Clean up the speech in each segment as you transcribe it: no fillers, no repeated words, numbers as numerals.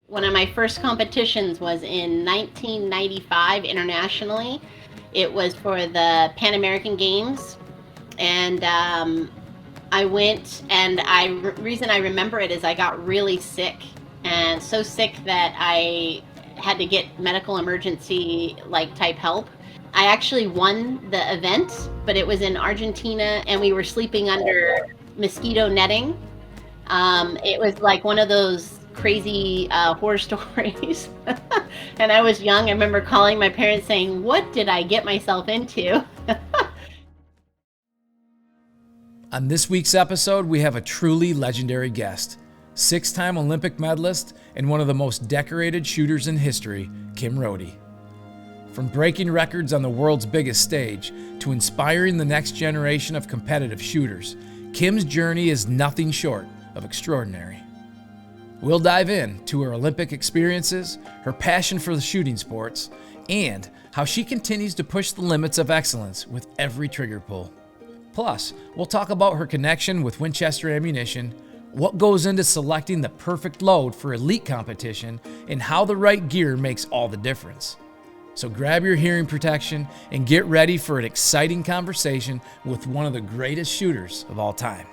One of my first competitions was in 1995 internationally. It was for the Pan American Games, and I went. And reason I remember it is I got really sick, and so sick that I had to get medical emergency type help. I actually won the event, but it was in Argentina, and we were sleeping under mosquito netting. It was like one of those crazy horror stories. And I was young. I remember calling my parents saying, "What did I get myself into?" On this week's episode, we have a truly legendary guest, six-time Olympic medalist and one of the most decorated shooters in history, Kim Rhode. From breaking records on the world's biggest stage to inspiring the next generation of competitive shooters, Kim's journey is nothing short of extraordinary. We'll dive in to her Olympic experiences, her passion for the shooting sports, and how she continues to push the limits of excellence with every trigger pull. Plus, we'll talk about her connection with Winchester Ammunition, what goes into selecting the perfect load for elite competition, and how the right gear makes all the difference. So grab your hearing protection and get ready for an exciting conversation with one of the greatest shooters of all time.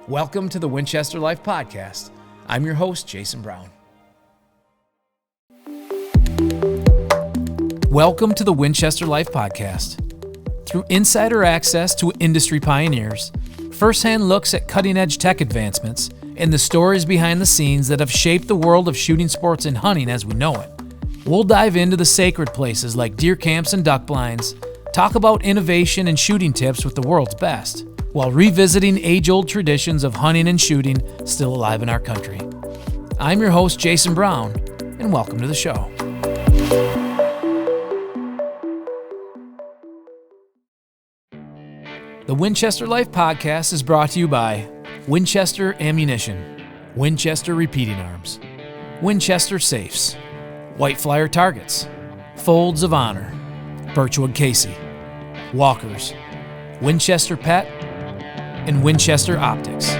Welcome to the Winchester Life Podcast. I'm your host, Jason Brown. Welcome to the Winchester Life Podcast. Through insider access to industry pioneers, firsthand looks at cutting-edge tech advancements, and the stories behind the scenes that have shaped the world of shooting sports and hunting as we know it, we'll dive into the sacred places like deer camps and duck blinds, talk about innovation and shooting tips with the world's best, while revisiting age-old traditions of hunting and shooting still alive in our country. I'm your host, Jason Brown, and welcome to the show. The Winchester Life Podcast is brought to you by Winchester Ammunition, Winchester Repeating Arms, Winchester Safes, White Flyer Targets, Folds of Honor, Birchwood Casey, Walkers, Winchester Pet, and Winchester Optics.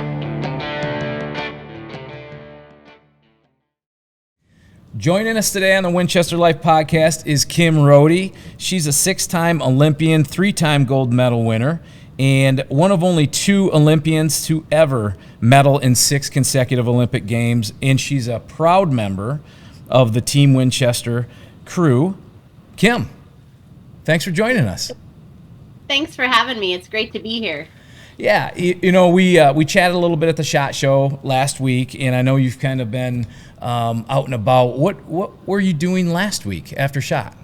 Joining us today on the Winchester Life Podcast is Kim Rhode. She's a six-time Olympian, three-time gold medal winner, and one of only two Olympians to ever medal in 6 consecutive Olympic Games, and she's a proud member of the Team Winchester crew. Kim, thanks for joining us. Thanks for having me. It's great to be here. Yeah, we chatted a little bit at the SHOT Show last week, and I know you've kind of been out and about. What were you doing last week after SHOT?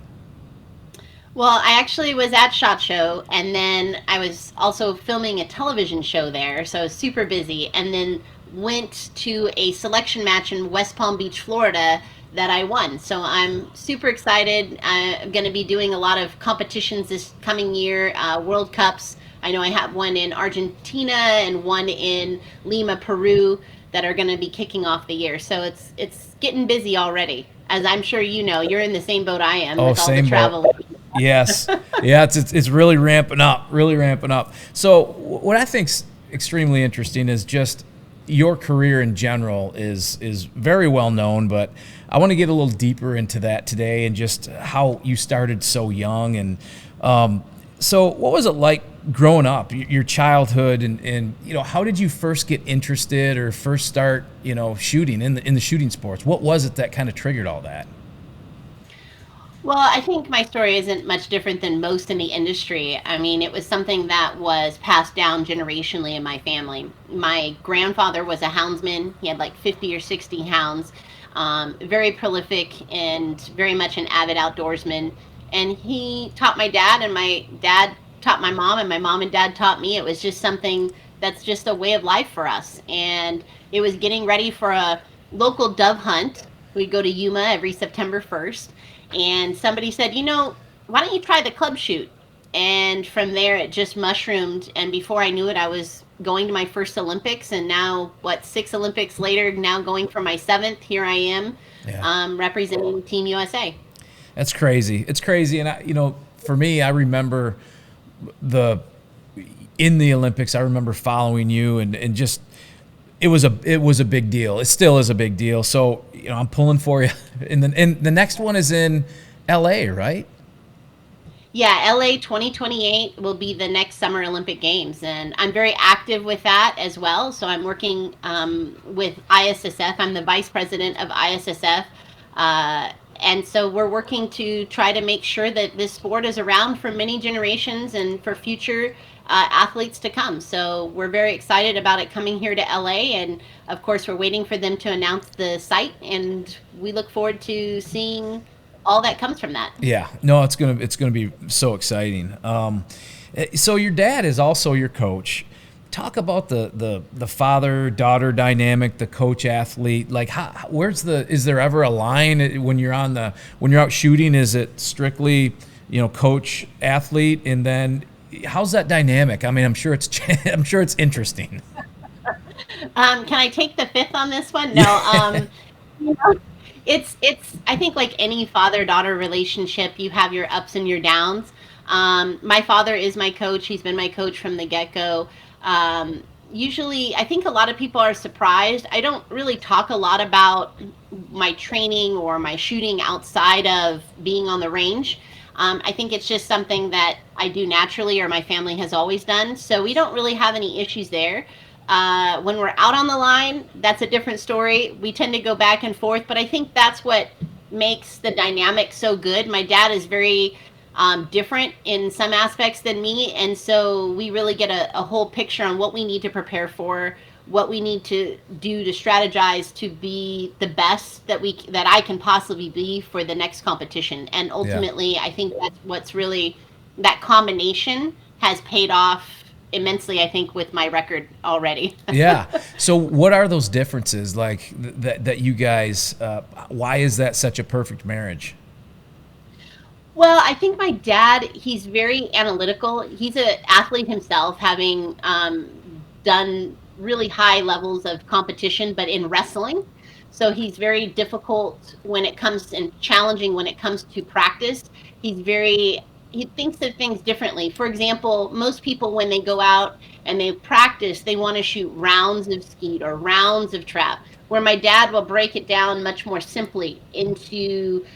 Well, I actually was at SHOT Show, and then I was also filming a television show there, so I was super busy, and then went to a selection match in West Palm Beach, Florida, that I won. So I'm super excited. I'm going to be doing a lot of competitions this coming year, World Cups. I know I have one in Argentina and one in Lima, Peru, that are going to be kicking off the year. So it's getting busy already. As I'm sure you know, you're in the same boat I am with all the travel. Yes. Yeah, it's really ramping up, So what I think's extremely interesting is just your career in general is very well known, but I want to get a little deeper into that today and just how you started so young. And so what was it like growing up, your childhood, and how did you first get interested or first start, shooting in the shooting sports? What was it that kind of triggered all that? Well, I think my story isn't much different than most in the industry. I mean, it was something that was passed down generationally in my family. My grandfather was a houndsman. He had like 50 or 60 hounds, very prolific and very much an avid outdoorsman. And he taught my dad, and my dad taught my mom, and my mom and dad taught me. It was just something that's just a way of life for us. And it was getting ready for a local dove hunt. We'd go to Yuma every September 1st. And somebody said, why don't you try the club shoot? And from there, it just mushroomed. And before I knew it, I was going to my first Olympics. And now, 6 Olympics later, now going for my 7th, here I am, representing Team USA. That's crazy. It's crazy. And, for me, I remember in the Olympics, I remember following you and just it was a big deal. It still is a big deal. So I'm pulling for you. And the next one is in L.A., right? Yeah, LA 2028 will be the next Summer Olympic Games, and I'm very active with that as well. So I'm working with ISSF. I'm the vice president of ISSF. And so we're working to try to make sure that this sport is around for many generations and for future athletes to come. So we're very excited about it coming here to LA. And of course, we're waiting for them to announce the site. And we look forward to seeing all that comes from that. Yeah, no, it's gonna be so exciting. So your dad is also your coach. Talk about the father daughter dynamic, the coach athlete. Like, is there ever a line when you're out shooting? Is it strictly coach athlete, and then how's that dynamic? I mean, I'm sure it's I'm sure it's interesting. Can I take the fifth on this one? No. You know, it's I think like any father daughter relationship, you have your ups and your downs. My father is my coach. He's been my coach from the get go. Usually, I think a lot of people are surprised. I don't really talk a lot about my training or my shooting outside of being on the range. I think it's just something that I do naturally or my family has always done. So we don't really have any issues there. When we're out on the line, that's a different story. We tend to go back and forth, but I think that's what makes the dynamic so good. My dad is very different in some aspects than me, and so we really get a whole picture on what we need to prepare for, what we need to do to strategize to be the best that I can possibly be for the next competition. And Yeah. ultimately, I think that's what's really that combination has paid off immensely, I think, with my record already. Yeah. So what are those differences like that you guys? Why is that such a perfect marriage? Well, I think my dad, he's very analytical. He's an athlete himself, having done really high levels of competition, but in wrestling. So he's very difficult when it comes and challenging when it comes to practice. He thinks of things differently. For example, most people, when they go out and they practice, they want to shoot rounds of skeet or rounds of trap, where my dad will break it down much more simply into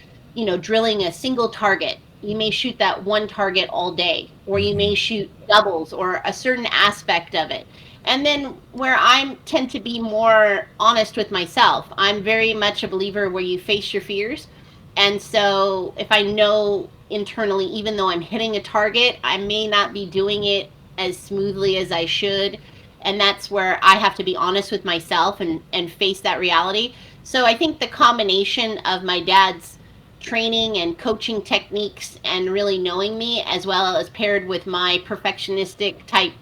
drilling a single target. You may shoot that one target all day, or you Hmm. may shoot doubles or a certain aspect of it. And then where I tend to be more honest with myself, I'm very much a believer where you face your fears. And so if I know internally, even though I'm hitting a target, I may not be doing it as smoothly as I should. And that's where I have to be honest with myself and face that reality. So I think the combination of my dad's training and coaching techniques and really knowing me, as well as paired with my perfectionistic type,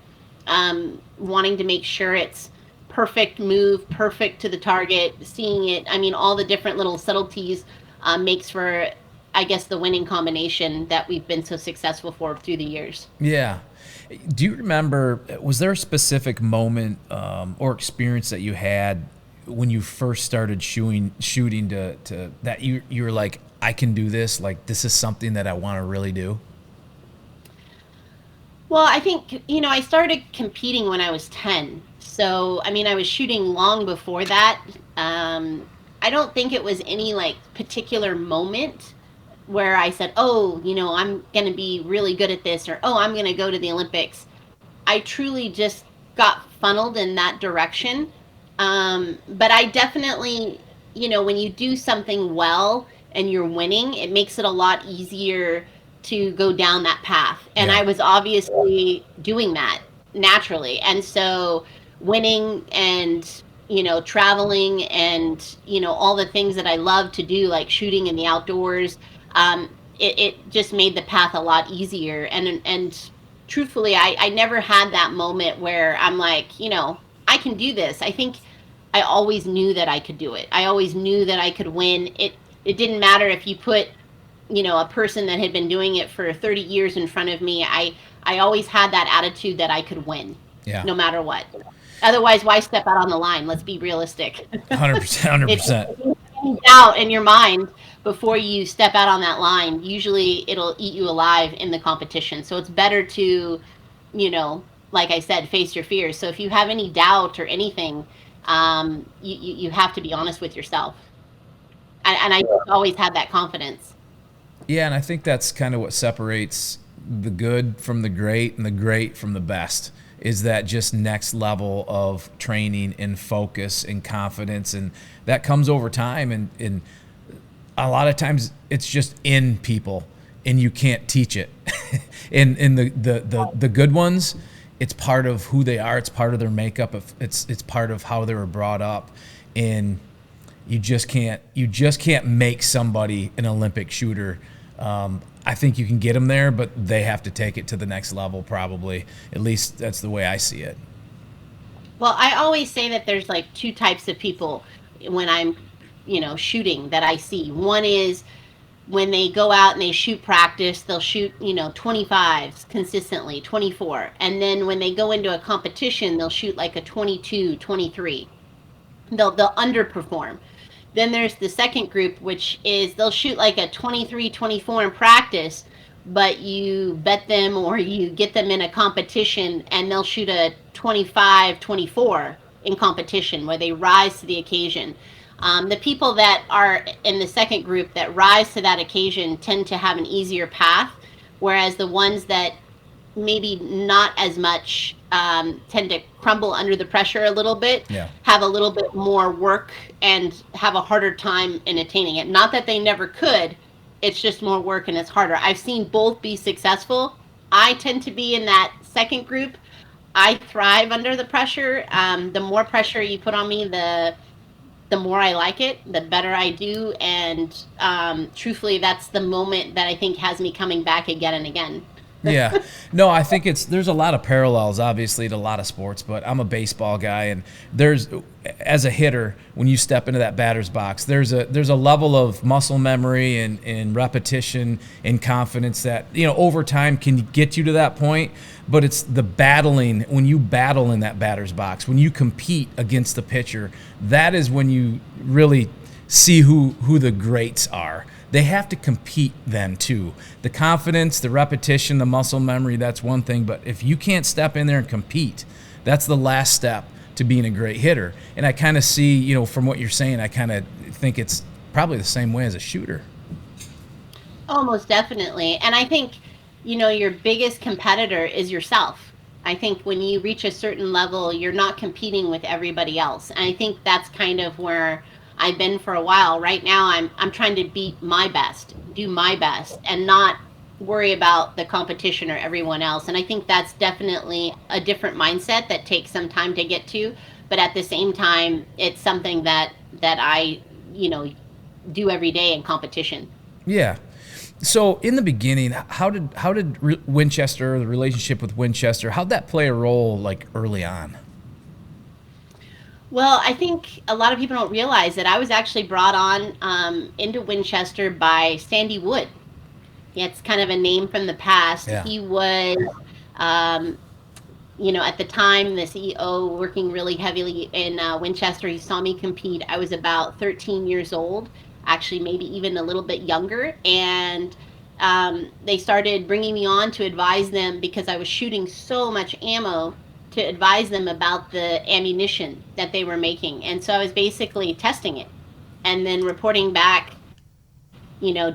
wanting to make sure it's perfect move, perfect to the target, seeing it. I mean, all the different little subtleties makes for, I guess, the winning combination that we've been so successful for through the years. Yeah. Do you remember? Was there a specific moment or experience that you had when you first started shooting to that you were like, I can do this. Like, this is something that I want to really do. Well, I think, I started competing when I was 10. So, I mean, I was shooting long before that. I don't think it was any like particular moment where I said, oh, I'm going to be really good at this, or oh, I'm going to go to the Olympics. I truly just got funneled in that direction. But I definitely, when you do something well and you're winning, it makes it a lot easier to go down that path. And Yeah. I was obviously doing that naturally. And so winning and, traveling and, all the things that I love to do, like shooting in the outdoors, it just made the path a lot easier. And truthfully, I never had that moment where I'm like, I can do this. I think I always knew that I could do it. I always knew that I could win. It didn't matter if you put, a person that had been doing it for 30 years in front of me. I always had that attitude that I could win Yeah. no matter what. Otherwise, why step out on the line? Let's be realistic. 100%. Hundred If percent. you have any doubt in your mind before you step out on that line, usually it'll eat you alive in the competition. So it's better to, like I said, face your fears. So if you have any doubt or anything, You have to be honest with yourself. And I just always had that confidence. Yeah, and I think that's kind of what separates the good from the great and the great from the best is that just next level of training and focus and confidence, and that comes over time, and a lot of times it's just in people and you can't teach it. And the good ones, it's part of who they are, it's part of their makeup, it's part of how they were brought up, and you just can't make somebody an Olympic shooter. I think you can get them there, but they have to take it to the next level, probably. At least that's the way I see it. Well, I always say that there's like two types of people when I'm, shooting that I see. One is when they go out and they shoot practice, they'll shoot, 25s consistently, 24. And then when they go into a competition, they'll shoot like a 22, 23. They'll underperform. Then there's the second group, which is they'll shoot like a 23, 24 in practice, but you bet them or you get them in a competition and they'll shoot a 25, 24 in competition where they rise to the occasion. The people that are in the second group that rise to that occasion tend to have an easier path, whereas the ones that maybe not as much tend to crumble under the pressure a little bit, Yeah. have a little bit more work, and have a harder time in attaining it. Not that they never could, it's just more work and it's harder. I've seen both be successful. I tend to be in that second group. I thrive under the pressure. The more pressure you put on me, the more I like it, the better I do. And truthfully, that's the moment that I think has me coming back again and again. Yeah. No, I think there's a lot of parallels, obviously, to a lot of sports, but I'm a baseball guy, and as a hitter, when you step into that batter's box, there's a level of muscle memory and repetition and confidence that, over time can get you to that point, but it's the battling, when you battle in that batter's box, when you compete against the pitcher, that is when you really see who the greats are. They have to compete then too. The confidence, the repetition, the muscle memory, that's one thing. But if you can't step in there and compete, that's the last step to being a great hitter. And I kind of see, from what you're saying, I kind of think it's probably the same way as a shooter. Almost definitely. And I think, your biggest competitor is yourself. I think when you reach a certain level, you're not competing with everybody else. And I think that's kind of where I've been for a while. Right now I'm trying to beat my best, do my best, and not worry about the competition or everyone else. And I think that's definitely a different mindset that takes some time to get to, but at the same time it's something that I, do every day in competition. Yeah. So in the beginning, how did Winchester, the relationship with Winchester, how'd that play a role like early on? Well, I think a lot of people don't realize that I was actually brought on into Winchester by Sandy Wood. Yeah, it's kind of a name from the past. Yeah. He was, um, at the time, the CEO working really heavily in Winchester. He saw me compete. I was about 13 years old, actually, maybe even a little bit younger. And they started bringing me on to advise them because I was shooting so much ammo to advise them about the ammunition that they were making. And so I was basically testing it and then reporting back,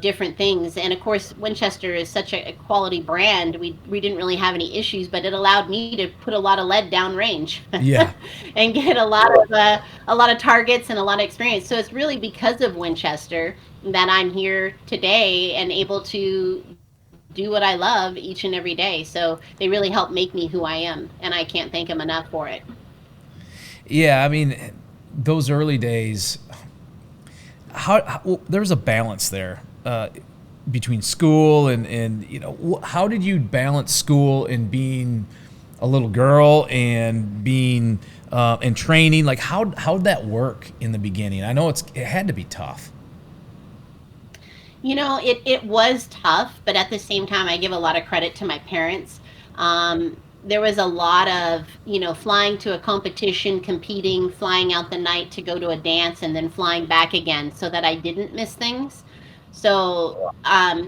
different things. And of course, Winchester is such a quality brand. We didn't really have any issues, but it allowed me to put a lot of lead down range Yeah. and get a lot of targets and a lot of experience. So it's really because of Winchester that I'm here today and able to do what I love each and every day. So they really help make me who I am, and I can't thank them enough for it. Yeah, I mean, those early days, well, there was a balance there between school and how did you balance school and being a little girl and being and training? Like how'd that work in the beginning? I know it had to be tough. It was tough, but at the same time, I give a lot of credit to my parents. There was a lot of, flying to a competition, competing, flying out the night to go to a dance, and then flying back again so that I didn't miss things. So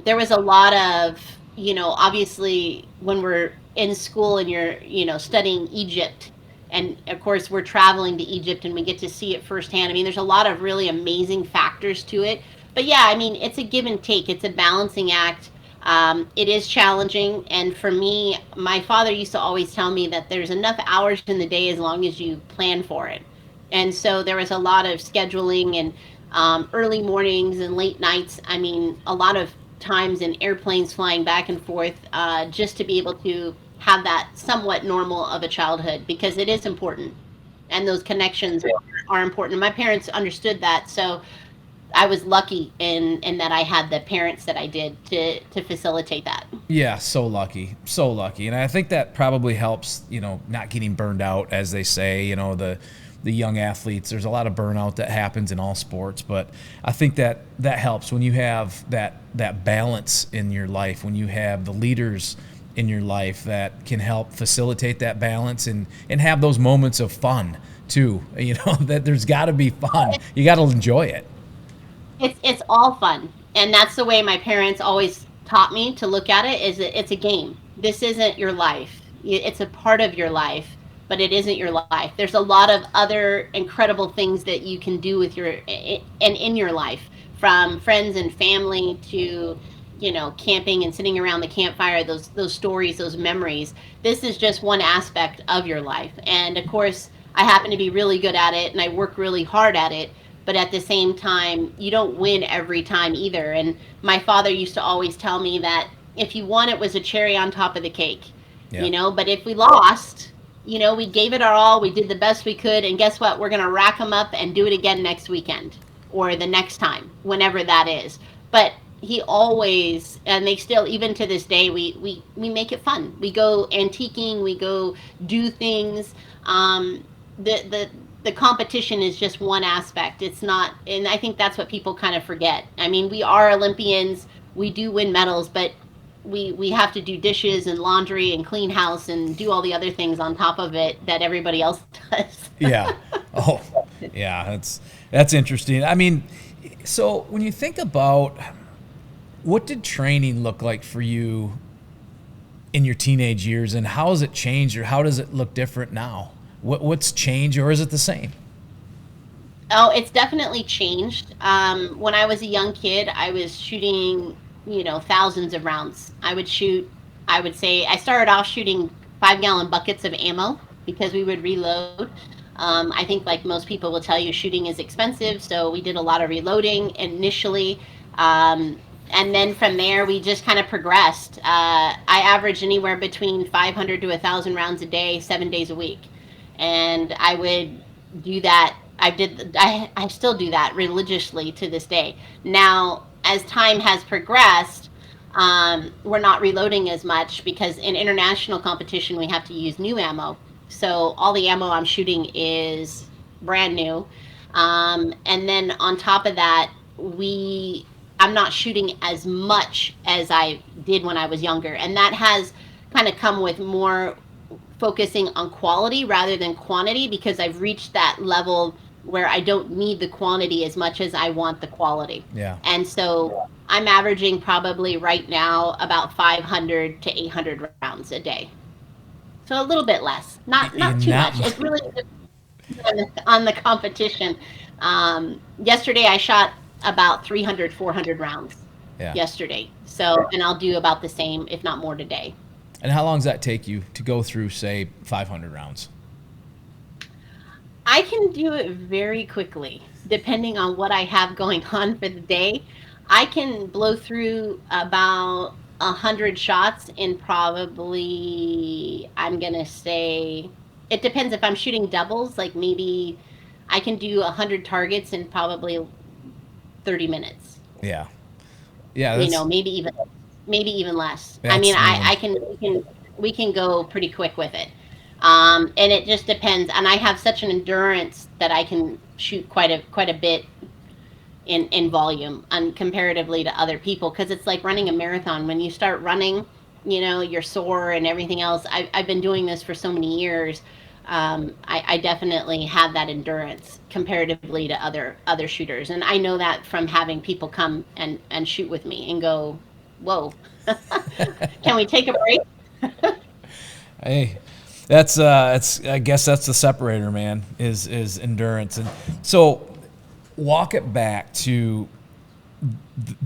there was a lot of, obviously, when we're in school and you're, studying Egypt And of course, we're traveling to Egypt and we get to see it firsthand. I mean, there's a lot of really amazing factors to it. But yeah, I mean, it's a give and take, it's a balancing act. It is challenging. And for me, my father used to always tell me that there's enough hours in the day as long as you plan for it. And so there was a lot of scheduling and early mornings and late nights. I mean, a lot of times in airplanes flying back and forth just to be able to have that somewhat normal of a childhood because it is important and those connections are important. And my parents understood that. So I was lucky in that I had the parents that I did to facilitate that. Yeah, so lucky, so lucky, and I think that probably helps. Not getting burned out, as they say. The young athletes. There's a lot of burnout that happens in all sports, but I think that helps when you have that balance in your life. When you have the leaders in your life that can help facilitate that balance and have those moments of fun too. That there's got to be fun. You got to enjoy it. It's all fun, and that's the way my parents always taught me to look at it. Is it's a game. This isn't your life. It's a part of your life, but it isn't your life. There's a lot of other incredible things that you can do with your and in your life, from friends and family to camping and sitting around the campfire. Those stories, those memories. This is just one aspect of your life, and of course, I happen to be really good at it, and I work really hard at it, but at the same time, you don't win every time either. And my father used to always tell me that if you won, it was a cherry on top of the cake, Yeah. but if we lost, we gave it our all, we did the best we could, and guess what? We're going to rack them up and do it again next weekend or the next time, whenever that is. But he always, and they still, even to this day, we make it fun. We go antiquing, we go do things. The competition is just one aspect. It's not, and I think that's what people kind of forget. I mean, we are Olympians. We do win medals, but we have to do dishes and laundry and clean house and do all the other things on top of it that everybody else does. Yeah. Oh, yeah. That's interesting. I mean, so when you think about what did training look like for you in your teenage years, and how has it changed, or how does it look different now? What's changed, or is it the same? Oh, it's definitely changed. When I was a young kid, I was shooting, thousands of rounds. I would say, I started off shooting 5-gallon buckets of ammo because we would reload. I think, like most people will tell you, shooting is expensive, so we did a lot of reloading initially. And then from there, we just kind of progressed. I averaged anywhere between 500 to 1,000 rounds a day, 7 days a week. And I would do that. I still do that religiously to this day. Now, as time has progressed, we're not reloading as much because in international competition we have to use new ammo. So all the ammo I'm shooting is brand new. And then on top of that, I'm not shooting as much as I did when I was younger, and that has kind of come with more focusing on quality rather than quantity because I've reached that level where I don't need the quantity as much as I want the quality. Yeah. And so I'm averaging probably right now about 500 to 800 rounds a day. So a little bit less, not too Not much. It really depends on the competition. Yesterday I shot about 300, 400 rounds Yeah. yesterday. So, and I'll do about the same, if not more today. And how long does that take you to go through, say, 500 rounds? I can do it very quickly, depending on what I have going on for the day. I can blow through about 100 shots in probably, I'm gonna say, it depends if I'm shooting doubles, like maybe I can do 100 targets in probably 30 minutes. Yeah. Yeah. That's Maybe even less. I that's mean, um, we can go pretty quick with it. And it just depends. And I have such an endurance that I can shoot quite a bit in volume and comparatively to other people because it's like running a marathon. When you start running, you're sore and everything else. I've been doing this for so many years. I definitely have that endurance comparatively to other shooters, and I know that from having people come and shoot with me and go, "Whoa, can we take a break?" hey. I guess that's the separator, man. Is endurance, and so walk it back to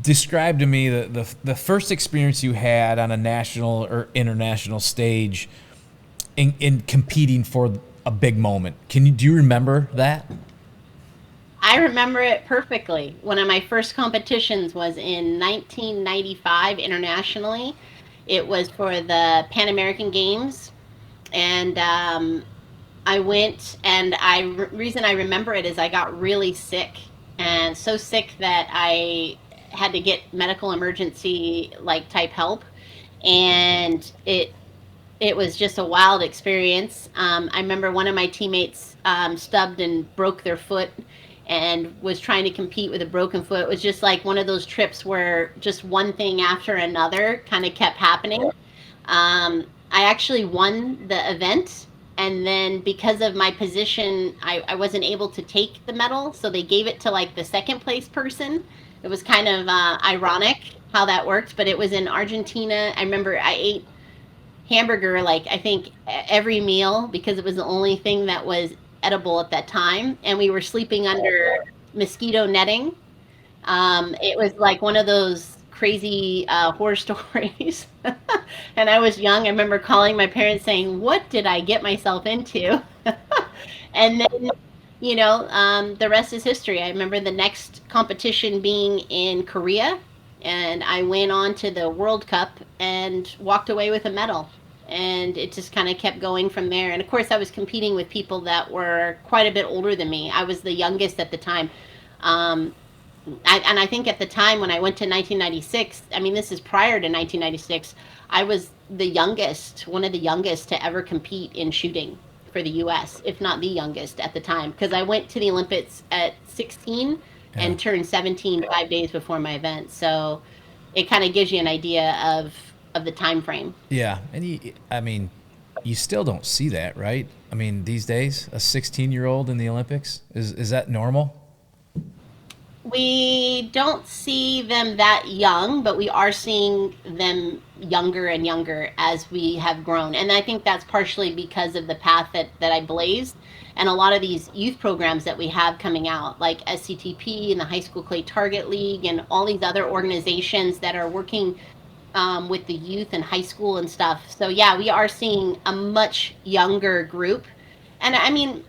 describe to me the first experience you had on a national or international stage in competing for a big moment. Do you remember that? I remember it perfectly. One of my first competitions was in 1995 internationally. It was for the Pan American Games, and I went. And reason I remember it is I got really sick, and so sick that I had to get medical emergency like type help, and it was just a wild experience. I remember one of my teammates stubbed and broke their foot and was trying to compete with a broken foot. It was just like one of those trips where just one thing after another kind of kept happening. I actually won the event, and then because of my position, I wasn't able to take the medal, so they gave it to like the second place person. It was kind of ironic how that worked, but it was in Argentina. I remember I ate hamburger like I think every meal because it was the only thing that was edible at that time, and we were sleeping under mosquito netting. It was like one of those crazy horror stories. And I was young. I remember calling my parents saying, "What did I get myself into?" And then, the rest is history. I remember the next competition being in Korea, and I went on to the World Cup and walked away with a medal. And it just kind of kept going from there. And of course, I was competing with people that were quite a bit older than me. I was the youngest at the time. Um, and I think at the time when I went to 1996, I mean, this is prior to 1996, I was the youngest, one of the youngest to ever compete in shooting for the US, if not the youngest at the time, because I went to the Olympics at 16 Yeah. and turned 17 5 days before my event. So it kind of gives you an idea of the time frame. Yeah, and I mean, you still don't see that, right? I mean, these days, a 16-year-old in the Olympics is that normal? We don't see them that young, but we are seeing them younger and younger as we have grown. And I think that's partially because of the path that I blazed and a lot of these youth programs that we have coming out, like SCTP and the High School Clay Target League and all these other organizations that are working with the youth and high school and stuff. So, yeah, we are seeing a much younger group. And I mean,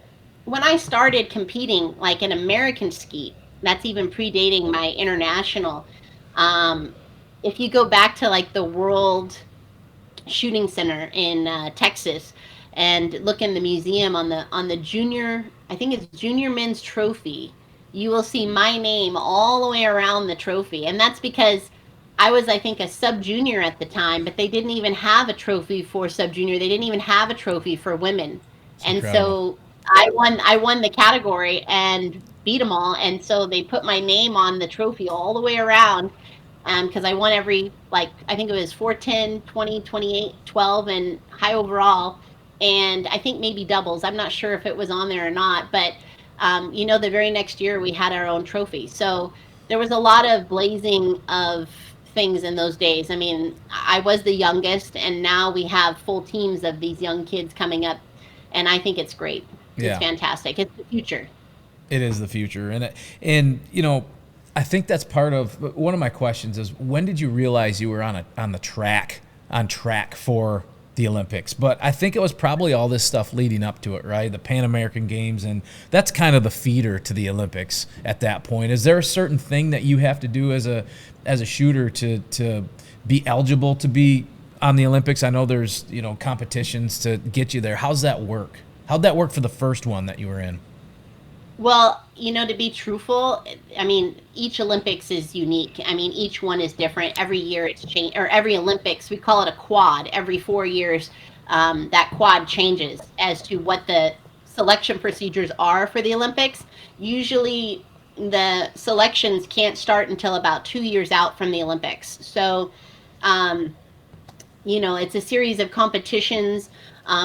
when I started competing, like in American skeet, that's even predating my international. Um, if you go back to like the World Shooting Center in Texas and look in the museum on the junior, I think it's junior men's trophy, you will see my name all the way around the trophy, and that's because I was, I think, a sub junior at the time, but they didn't even have a trophy for sub junior. They didn't even have a trophy for women, It's and incredible. so I won the category and beat them all, and so they put my name on the trophy all the way around, because I won every, like, I think it was 410, 20, 28, 12, and high overall, and I think maybe doubles. I'm not sure if it was on there or not, but the very next year we had our own trophy. So there was a lot of blazing of things in those days. I mean, I was the youngest, and now we have full teams of these young kids coming up, and I think it's great. It's Yeah, fantastic. It's the future. it is the future, and I think that's part of one of my questions is when did you realize you were on track for the Olympics? But I think it was probably all this stuff leading up to it, right? The Pan American Games, and that's kind of the feeder to the Olympics at that point. Is there a certain thing that you have to do as a shooter to be eligible to be on the Olympics? I know there's competitions to get you there. How's that work? How'd that work for the first one that you were in? Well, to be truthful, I mean, each Olympics is unique. I mean, each one is different. Every year it's changed, or every Olympics, we call it a quad. Every 4 years, that quad changes as to what the selection procedures are for the Olympics. Usually, the selections can't start until about 2 years out from the Olympics. So, um, it's a series of competitions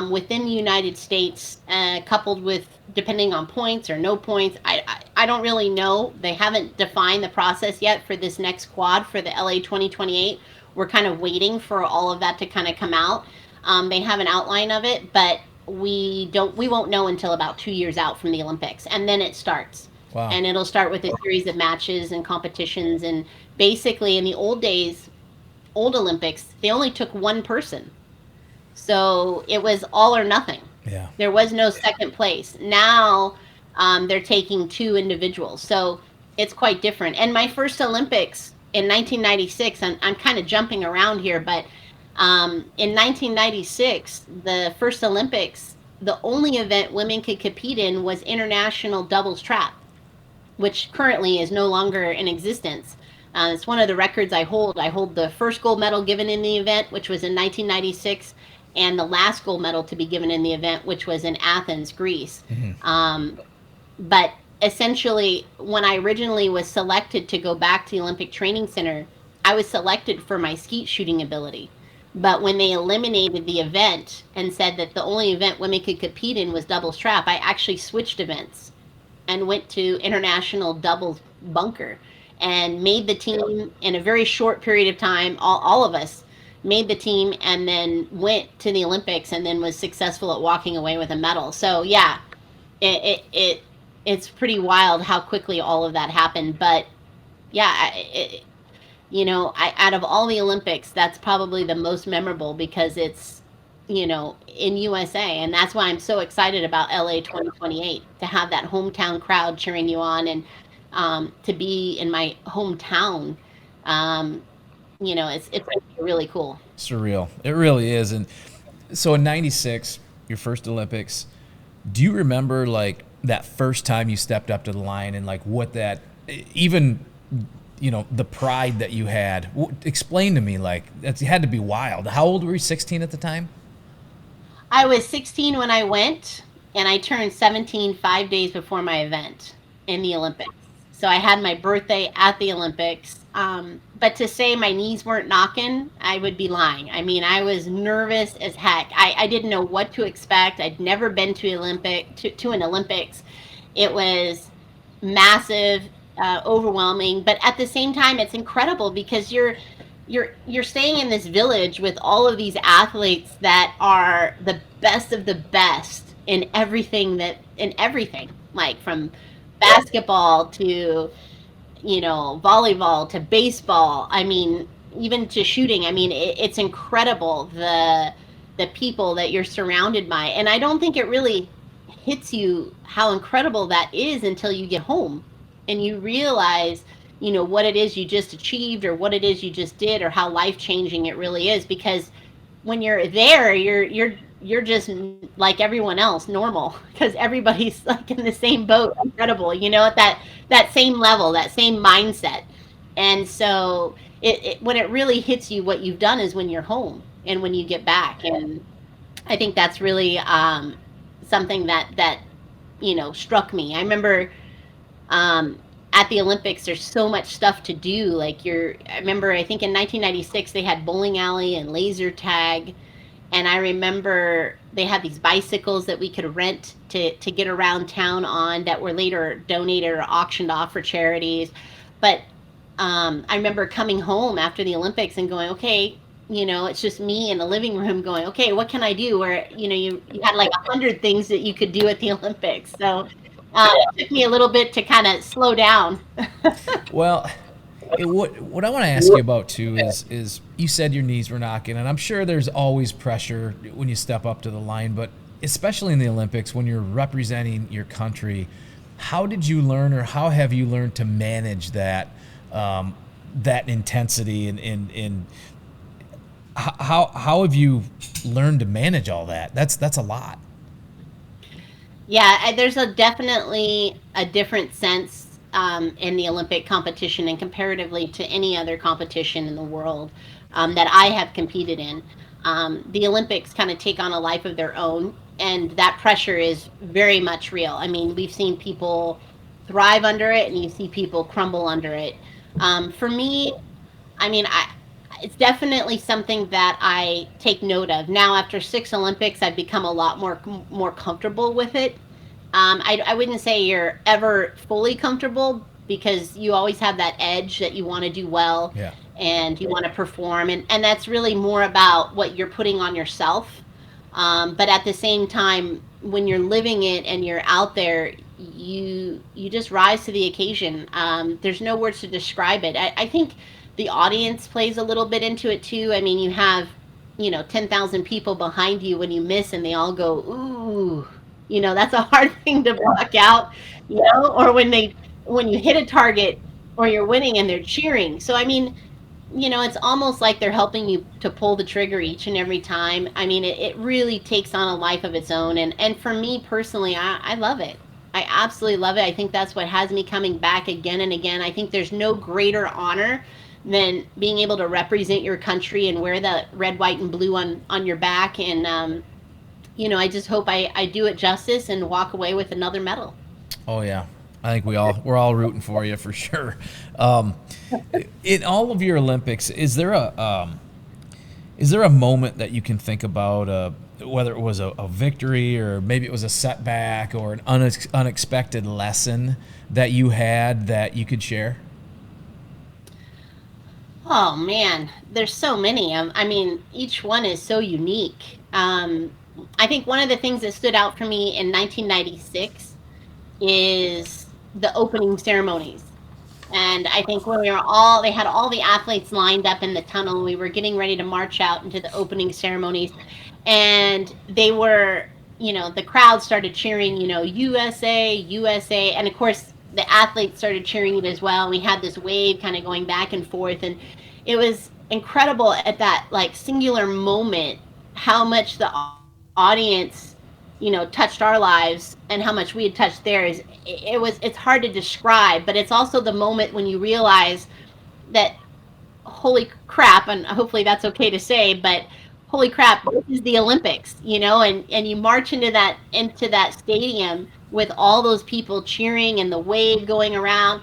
within the United States, coupled with depending on points or no points. I don't really know. They haven't defined the process yet for this next quad for the LA 2028. We're kind of waiting for all of that to kind of come out. They have an outline of it, but we won't know until about 2 years out from the Olympics, and then it starts. Wow. And it'll start with a series of matches and competitions. And basically, in the old days, old Olympics, they only took one person, so it was all or nothing. Yeah. There was no second place. Now they're taking two individuals, so it's quite different. And my first Olympics in 1996, I'm kind of jumping around here, but in 1996, the first Olympics, the only event women could compete in was international doubles trap, which currently is no longer in existence. It's one of the records I hold. I hold the first gold medal given in the event, which was in 1996, and the last gold medal to be given in the event, which was in Athens, Greece. But essentially, when I originally was selected to go back to the Olympic Training Center, I was selected for my skeet shooting ability. But when they eliminated the event and said that the only event women could compete in was doubles trap, I actually switched events and went to international doubles bunker and made the team in a very short period of time. All of us made the team and then went to the Olympics and then was successful at walking away with a medal. So yeah, it's pretty wild how quickly all of that happened. But yeah, out of all the Olympics, that's probably the most memorable because it's in USA, and that's why I'm so excited about LA 2028 to have that hometown crowd cheering you on, and to be in my hometown. Um, it's really cool. Surreal. It really is. And so in 96, your first Olympics, do you remember like that first time you stepped up to the line and like what that, even, the pride that you had? Explain to me, like, it had to be wild. How old were you, 16 at the time? I was 16 when I went, and I turned 17 5 days before my event in the Olympics. So I had my birthday at the Olympics. But to say my knees weren't knocking, I would be lying. I mean, I was nervous as heck. I didn't know what to expect. I'd never been to an Olympics. It was massive, overwhelming, but at the same time, it's incredible because you're staying in this village with all of these athletes that are the best of the best in everything, like from basketball to volleyball to baseball. I mean, even to shooting. I mean, it's incredible the people that you're surrounded by, and I don't think it really hits you how incredible that is until you get home and you realize what it is you just achieved or what it is you just did or how life changing it really is. Because when you're there, you're just like everyone else, normal, because everybody's like in the same boat. Incredible, at that same level, that same mindset. And so when it really hits you what you've done is when you're home and when you get back. And I think that's really something that struck me. I remember at the Olympics, there's so much stuff to do. I remember, I think in 1996, they had bowling alley and laser tag. And I remember they had these bicycles that we could rent to get around town on that were later donated or auctioned off for charities. But I remember coming home after the Olympics and going, okay, it's just me in the living room going, okay, what can I do? Where, you had like 100 things that you could do at the Olympics. So it took me a little bit to kind of slow down. Well, what I want to ask you about too is you said your knees were knocking, and I'm sure there's always pressure when you step up to the line, but especially in the Olympics when you're representing your country, how did you learn, or how have you learned to manage that that intensity, and how have you learned to manage all that? That's a lot. Yeah, there's definitely a different sense in the Olympic competition and comparatively to any other competition in the world that I have competed in. The Olympics kind of take on a life of their own, and that pressure is very much real. I mean, we've seen people thrive under it, and you see people crumble under it. For me, I mean, it's definitely something that I take note of. Now, after 6 Olympics, I've become a lot more comfortable with it. I wouldn't say you're ever fully comfortable because you always have that edge that you want to do well, Yeah. and you want to perform. And that's really more about what you're putting on yourself. But at the same time, when you're living it and you're out there, you just rise to the occasion. There's no words to describe it. I think the audience plays a little bit into it too. I mean, you have 10,000 people behind you when you miss, and they all go ooh. That's a hard thing to block out. Or when you hit a target or you're winning and they're cheering. So I mean, it's almost like they're helping you to pull the trigger each and every time. I mean, it really takes on a life of its own. And for me personally, I love it. I absolutely love it. I think that's what has me coming back again and again. I think there's no greater honor than being able to represent your country and wear the red, white, and blue on your back. And, I just hope I do it justice and walk away with another medal. Oh yeah, I think we're all rooting for you for sure. Um, in all of your Olympics, is there a moment that you can think about, whether it was a victory or maybe it was a setback or an unexpected lesson that you had that you could share? Oh man, there's so many. I mean, each one is so unique. I think one of the things that stood out for me in 1996 is the opening ceremonies. And I think when they had all the athletes lined up in the tunnel, we were getting ready to march out into the opening ceremonies. And the crowd started cheering, USA, USA. And of course, the athletes started cheering it as well. We had this wave kind of going back and forth. And it was incredible at that like singular moment how much the audience touched our lives and how much we had touched theirs. It's hard to describe, but it's also the moment when you realize that holy crap, and hopefully that's okay to say, but holy crap, this is the Olympics, and you march into that stadium with all those people cheering and the wave going around,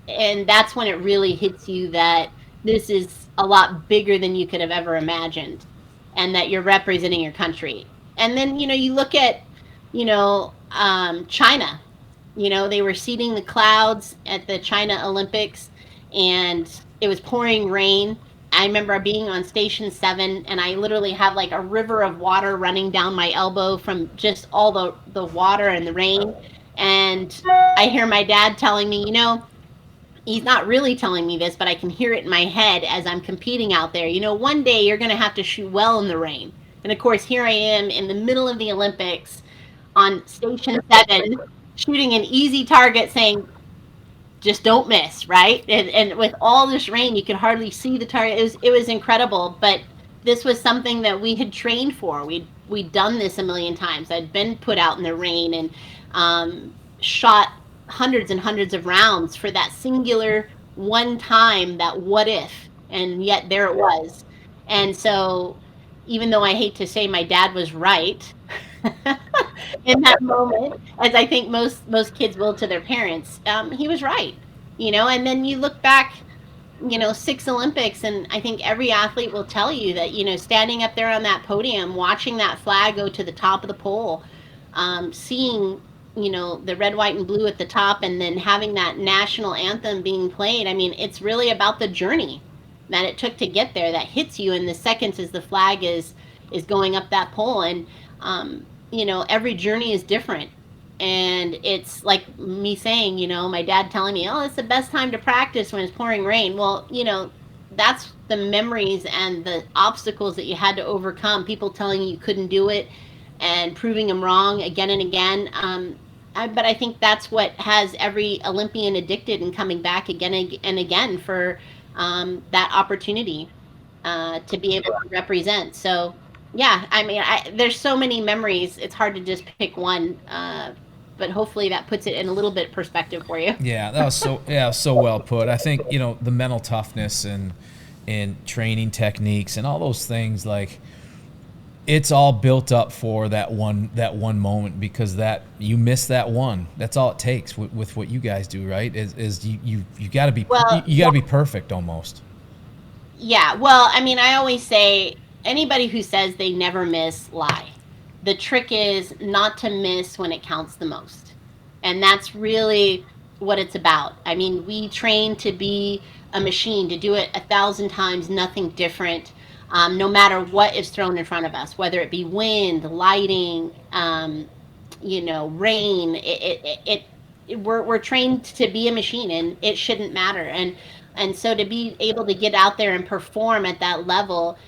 and that's when it really hits you that this is a lot bigger than you could have ever imagined, and that you're representing your country. And then you look at China. They were seeding the clouds at the China Olympics, and it was pouring rain. I remember being on Station 7, and I literally have like a river of water running down my elbow from just all the water and the rain. And I hear my dad telling me, he's not really telling me this, but I can hear it in my head as I'm competing out there. One day you're going to have to shoot well in the rain. And of course, here I am in the middle of the Olympics on Station 7, shooting an easy target, saying, just don't miss, right? And with all this rain, you could hardly see the target. It was incredible, but this was something that we had trained for. We'd done this a million times. I'd been put out in the rain and shot hundreds and hundreds of rounds for that singular one time, that what if, and yet there it was. And so, even though I hate to say my dad was right in that moment, as I think most kids will to their parents, he was right. And then you look back, 6 Olympics, and I think every athlete will tell you that standing up there on that podium, watching that flag go to the top of the pole, seeing the red, white, and blue at the top, and then having that national anthem being played. I mean, it's really about the journey that it took to get there that hits you in the seconds as the flag is going up that pole. And every journey is different. And it's like me saying, my dad telling me, oh, it's the best time to practice when it's pouring rain. Well, that's the memories and the obstacles that you had to overcome, people telling you couldn't do it and proving them wrong again and again. But I think that's what has every Olympian addicted and coming back again and again for that opportunity to be able to represent. So, yeah, I mean, there's so many memories. It's hard to just pick one, but hopefully that puts it in a little bit perspective for you. Yeah, that was so well put. I think the mental toughness and training techniques and all those things, like, it's all built up for that one moment, because that you miss that one. That's all it takes with what you guys do, right? Is you got to be Well, you got to be perfect almost. yeah. Well, I mean, I always say anybody who says they never miss, lie. The trick is not to miss when it counts the most. And that's really what it's about. I mean, we train to be a machine, to do it 1,000 times, nothing different. no matter what is thrown in front of us, whether it be wind, lighting, rain. We're trained to be a machine, and it shouldn't matter. And so to be able to get out there and perform at that level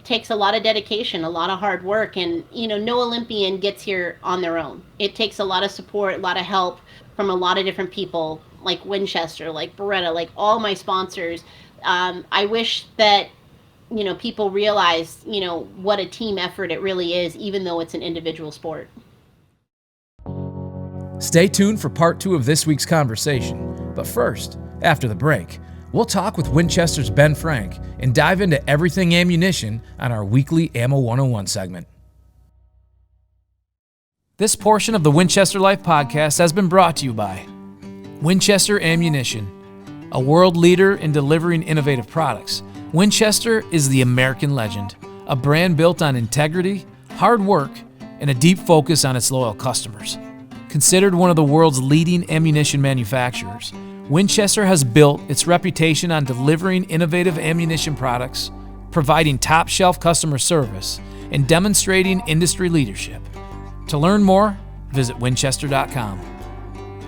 takes a lot of dedication, a lot of hard work, and no Olympian gets here on their own. It takes a lot of support, a lot of help from a lot of different people, like Winchester, like Beretta, like all my sponsors. I wish that people realize what a team effort it really is, even though it's an individual sport. Stay tuned for part 2 of this week's conversation. But first, after the break, we'll talk with Winchester's Ben Frank and dive into everything ammunition on our weekly Ammo 101 segment. This portion of the Winchester Life podcast has been brought to you by Winchester Ammunition, a world leader in delivering innovative products. Winchester is the American legend, a brand built on integrity, hard work, and a deep focus on its loyal customers. Considered one of the world's leading ammunition manufacturers, Winchester has built its reputation on delivering innovative ammunition products, providing top-shelf customer service, and demonstrating industry leadership. To learn more, visit winchester.com.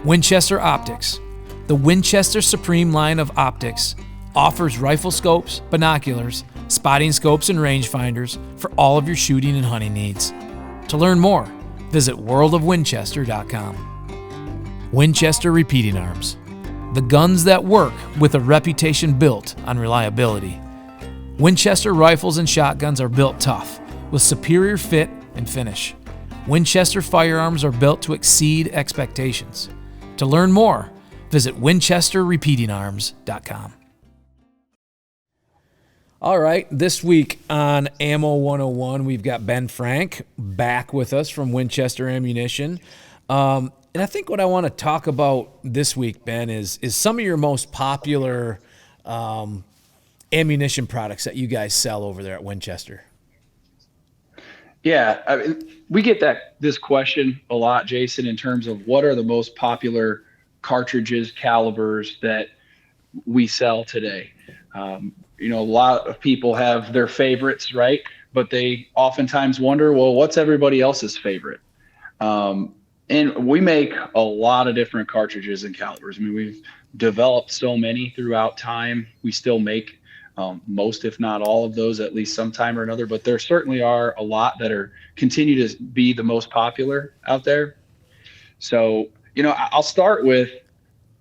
Winchester Optics. The Winchester Supreme line of optics offers rifle scopes, binoculars, spotting scopes, and rangefinders for all of your shooting and hunting needs. To learn more, visit worldofwinchester.com. Winchester Repeating Arms. The guns that work with a reputation built on reliability. Winchester rifles and shotguns are built tough, with superior fit and finish. Winchester firearms are built to exceed expectations. To learn more, visit winchesterrepeatingarms.com. All right, this week on Ammo 101, we've got Ben Frank back with us from Winchester Ammunition. And I think what I want to talk about this week, Ben, is some of your most popular ammunition products that you guys sell over there at Winchester. Yeah, I mean, we get this question a lot, Jason, in terms of what are the most popular cartridges, calibers that we sell today. A lot of people have their favorites, right? But they oftentimes wonder, well, what's everybody else's favorite? And we make a lot of different cartridges and calibers. I mean, we've developed so many throughout time. We still make most, if not all of those, at least sometime or another. But there certainly are a lot that continue to be the most popular out there. So, I'll start with,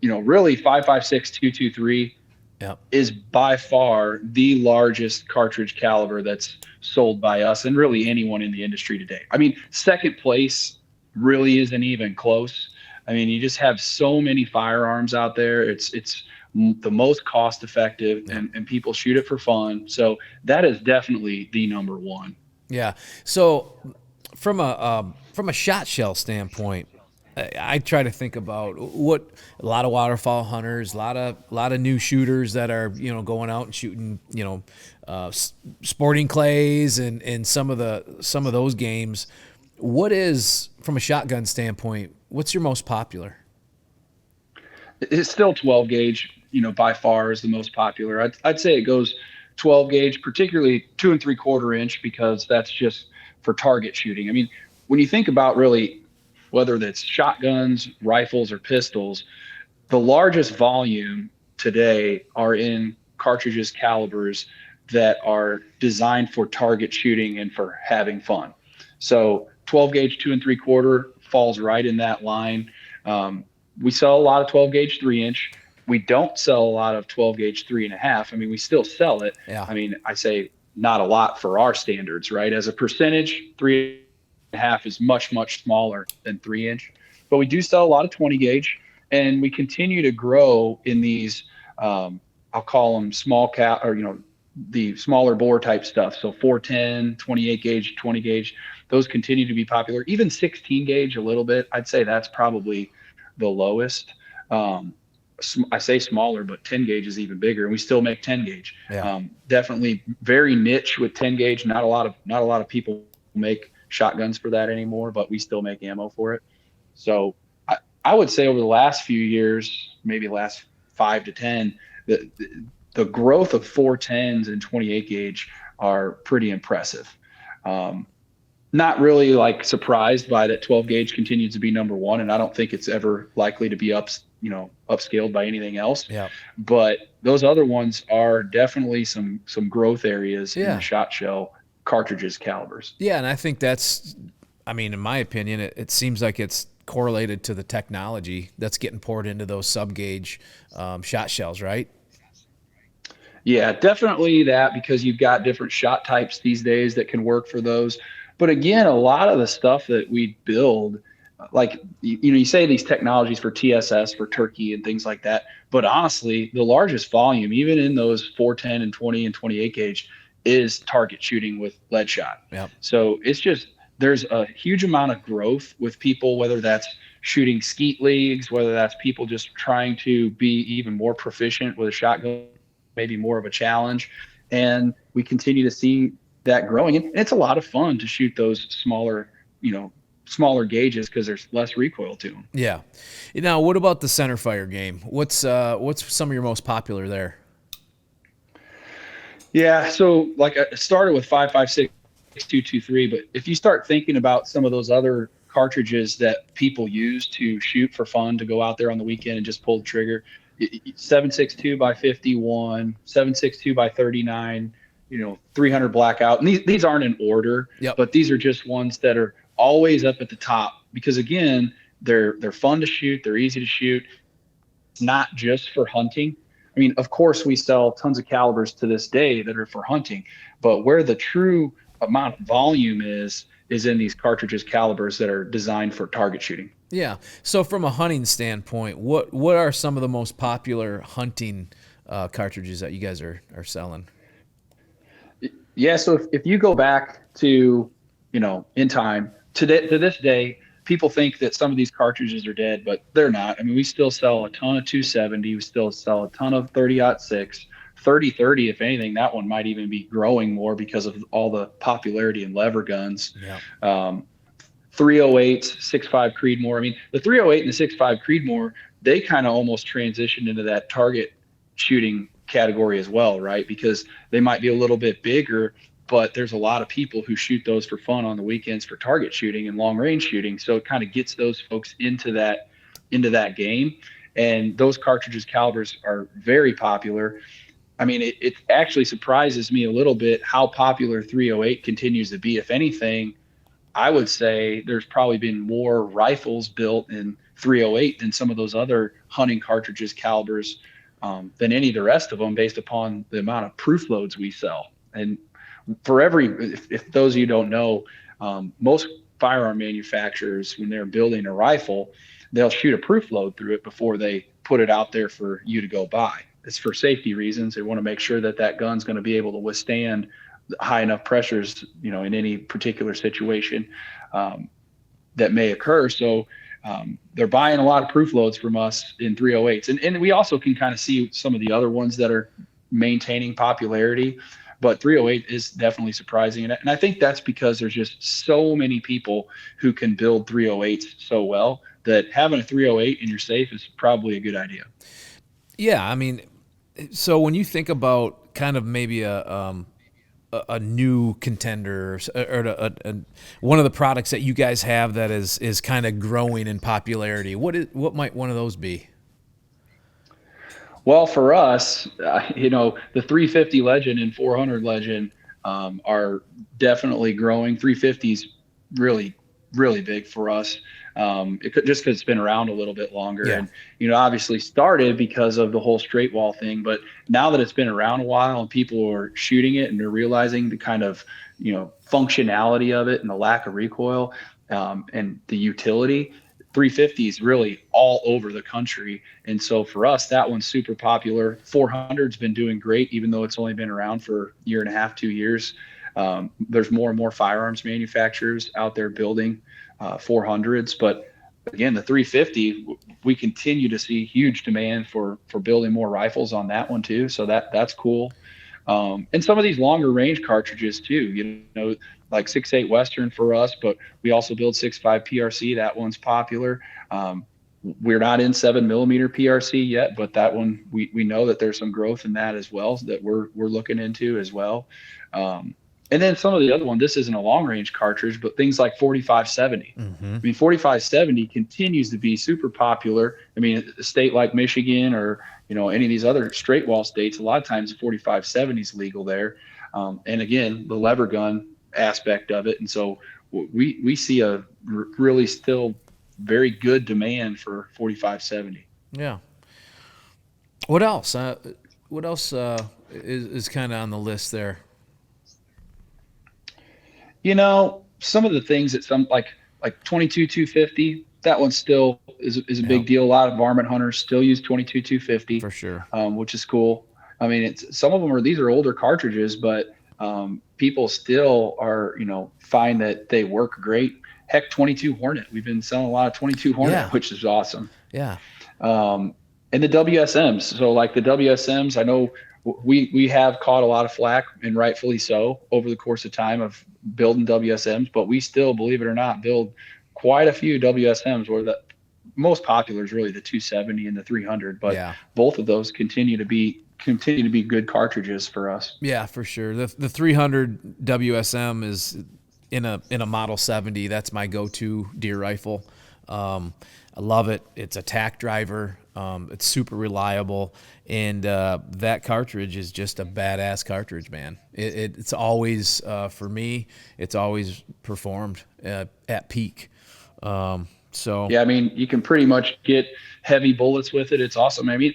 really 5.56 223. Yep. Is by far the largest cartridge caliber that's sold by us and really anyone in the industry today. I mean, second place really isn't even close. I mean, you just have so many firearms out there. It's the most cost effective, and people shoot it for fun. So that is definitely the number one. Yeah. So from a shot shell standpoint, I try to think about what a lot of waterfowl hunters, a lot of new shooters that are going out and shooting sporting clays and some of those games. What is, from a shotgun standpoint, what's your most popular? It's still 12 gauge. By far is the most popular. I'd say it goes 12 gauge, particularly 2 3/4 inch, because that's just for target shooting. I mean, when you think about really whether that's shotguns, rifles, or pistols, the largest volume today are in cartridges, calibers that are designed for target shooting and for having fun. So 12 gauge 2 3/4 falls right in that line. We sell a lot of 12 gauge 3-inch. We don't sell a lot of 12 gauge 3.5. I mean, we still sell it. Yeah. I mean, I say not a lot for our standards, right? As a percentage, 3.5 is much, much smaller than 3-inch, but we do sell a lot of 20 gauge, and we continue to grow in these, I'll call them small cap, or, the smaller bore type stuff. So 410, 28 gauge, 20 gauge, those continue to be popular. Even 16 gauge a little bit. I'd say that's probably the lowest. I say smaller, but 10 gauge is even bigger, and we still make 10 gauge. Yeah. Definitely very niche with 10 gauge. Not a lot of people make shotguns for that anymore, but we still make ammo for it. So I would say over the last few years, maybe last 5 to 10, the growth of 410s and 28 gauge are pretty impressive. Not really like surprised by that 12 gauge continues to be number one, and I don't think it's ever likely to be upscaled by anything else. Yeah. But those other ones are definitely some growth areas in the Yeah. shot shell cartridges calibers. Yeah. And I think I mean, in my opinion, it seems like it's correlated to the technology that's getting poured into those sub gauge shot shells, right? Yeah, definitely that, because you've got different shot types these days that can work for those. But again, a lot of the stuff that we build, like you say these technologies for TSS, for turkey and things like that. But honestly, the largest volume, even in those 410 and 20 and 28 gauge, is target shooting with lead shot. Yep. So it's just there's a huge amount of growth with people, whether that's shooting skeet leagues, whether that's people just trying to be even more proficient with a shotgun, maybe more of a challenge. And we continue to see that growing. And it's a lot of fun to shoot those smaller gauges because there's less recoil to them. Yeah. Now, what about the center fire game? What's some of your most popular there? Yeah. So like I started with 5.56 223, but if you start thinking about some of those other cartridges that people use to shoot for fun, to go out there on the weekend and just pull the trigger, 7.62 by 51, 7.62 by 39, 300 blackout. And these aren't in order, Yep. but these are just ones that are always up at the top because, again, they're fun to shoot. They're easy to shoot. It's not just for hunting. I mean, of course, we sell tons of calibers to this day that are for hunting, but where the true amount of volume is in these cartridges calibers that are designed for target shooting. Yeah. So from a hunting standpoint, what are some of the most popular hunting cartridges that you guys are selling? Yeah. So if you go back to, in time to this day, people think that some of these cartridges are dead, but they're not. I mean, we still sell a ton of 270. We still sell a ton of 30-06, 30-30. If anything, that one might even be growing more because of all the popularity in lever guns. Yeah. 308, 6.5 Creedmoor. I mean, the 308 and the 6.5 Creedmoor, they kind of almost transitioned into that target shooting category as well, right? Because they might be a little bit bigger, but there's a lot of people who shoot those for fun on the weekends for target shooting and long range shooting. So it kind of gets those folks into that game. And those cartridges calibers are very popular. I mean, it actually surprises me a little bit how popular 308 continues to be. If anything, I would say there's probably been more rifles built in 308 than some of those other hunting cartridges calibers than any of the rest of them, based upon the amount of proof loads we sell. And for if those of you don't know, most firearm manufacturers, when they're building a rifle, they'll shoot a proof load through it before they put it out there for you to go buy. It's for safety reasons. They want to make sure that gun's going to be able to withstand high enough pressures, in any particular situation that may occur. So they're buying a lot of proof loads from us in 308s. And we also can kind of see some of the other ones that are maintaining popularity, but 308 is definitely surprising. And I think that's because there's just so many people who can build 308s so well that having a 308 in your safe is probably a good idea. Yeah. I mean, so when you think about kind of maybe a new contender or one of the products that you guys have that is kind of growing in popularity, what might one of those be? Well, for us, the 350 Legend and 400 Legend are definitely growing. 350's really, really big for us. Just because it's been around a little bit longer. Yeah. And, obviously started because of the whole straight wall thing. But now that it's been around a while and people are shooting it and they're realizing the kind of, functionality of it and the lack of recoil and the utility, 350 is really all over the country. And so for us, that one's super popular. 400's been doing great, even though it's only been around for a year and a half, 2 years. There's more and more firearms manufacturers out there building 400s, but again, the 350, we continue to see huge demand for building more rifles on that one too. So that's cool. And some of these longer range cartridges too, like 6.8 Western for us, but we also build 6.5 PRC. That one's popular. We're not in 7mm PRC yet, but that one we know that there's some growth in that as well that we're looking into as well. Um, and then some of the other one, this isn't a long range cartridge, but things like 4570. Mm-hmm. I mean, 4570 continues to be super popular. I mean, a state like Michigan or any of these other straight wall states, a lot of times 4570 is legal there. And again, the lever gun aspect of it, and so we see a really still very good demand for 4570. Yeah. What else? What else is kind of on the list there? Some of the things that some like 22 250, that one still is a big deal. A lot of varmint hunters still use 22 250 For sure. which is cool. I mean, some of them these are older cartridges, but people still are find that they work great. Heck, 22 Hornet. We've been selling a lot of 22 Hornet, which is awesome. Yeah. And the WSMs. So like the WSMs, I know we have caught a lot of flack, and rightfully so, over the course of time of building WSMs, but we still, believe it or not, build quite a few WSMs, where the most popular is really the 270 and the 300, but both of those continue to be good cartridges for us. Yeah, for sure. The 300 WSM is in a Model 70. That's my go-to deer rifle. I love it. It's a tack driver. It's super reliable, and that cartridge is just a badass cartridge, man. It's always for me. It's always performed at peak. So yeah, I mean, you can pretty much get heavy bullets with it. It's awesome. I mean,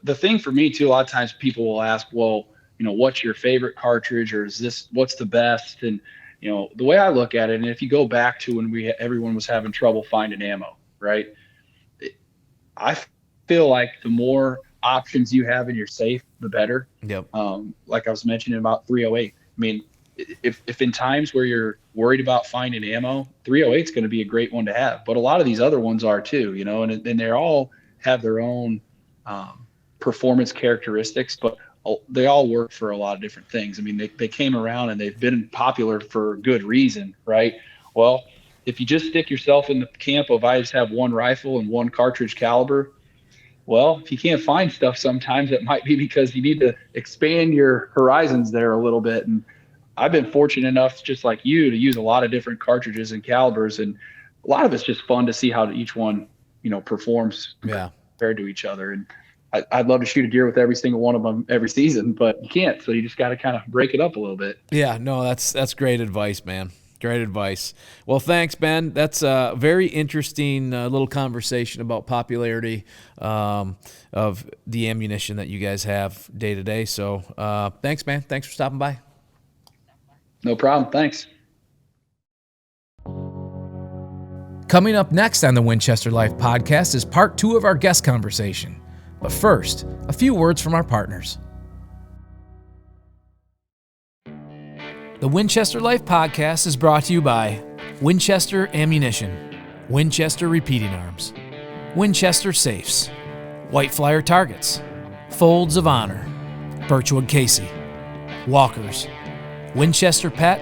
the thing for me too, a lot of times people will ask, well, what's your favorite cartridge, or what's the best? And the way I look at it, and if you go back to when everyone was having trouble finding ammo, right? I feel like the more options you have in your safe, the better. Yep. Like I was mentioning about 308. I mean, if in times where you're worried about finding ammo, 308 is going to be a great one to have. But a lot of these other ones are too, and they all have their own performance characteristics, but they all work for a lot of different things. I mean, they came around and they've been popular for good reason, right? Well, if you just stick yourself in the camp of I just have one rifle and one cartridge caliber, well, if you can't find stuff, sometimes it might be because you need to expand your horizons there a little bit. And I've been fortunate enough, just like you, to use a lot of different cartridges and calibers, and a lot of it's just fun to see how each one, performs compared to each other. And I'd love to shoot a deer with every single one of them every season, but you can't. So you just got to kind of break it up a little bit. Yeah, no, that's great advice, man. Great advice. Well, thanks, Ben. That's a very interesting little conversation about popularity of the ammunition that you guys have day to day. So thanks, man. Thanks for stopping by. No problem. Thanks. Coming up next on the Winchester Life podcast is part 2 of our guest conversation. But first, a few words from our partners. The Winchester Life podcast is brought to you by Winchester Ammunition, Winchester Repeating Arms, Winchester Safes, White Flyer Targets, Folds of Honor, Birchwood Casey, Walkers, Winchester Pet,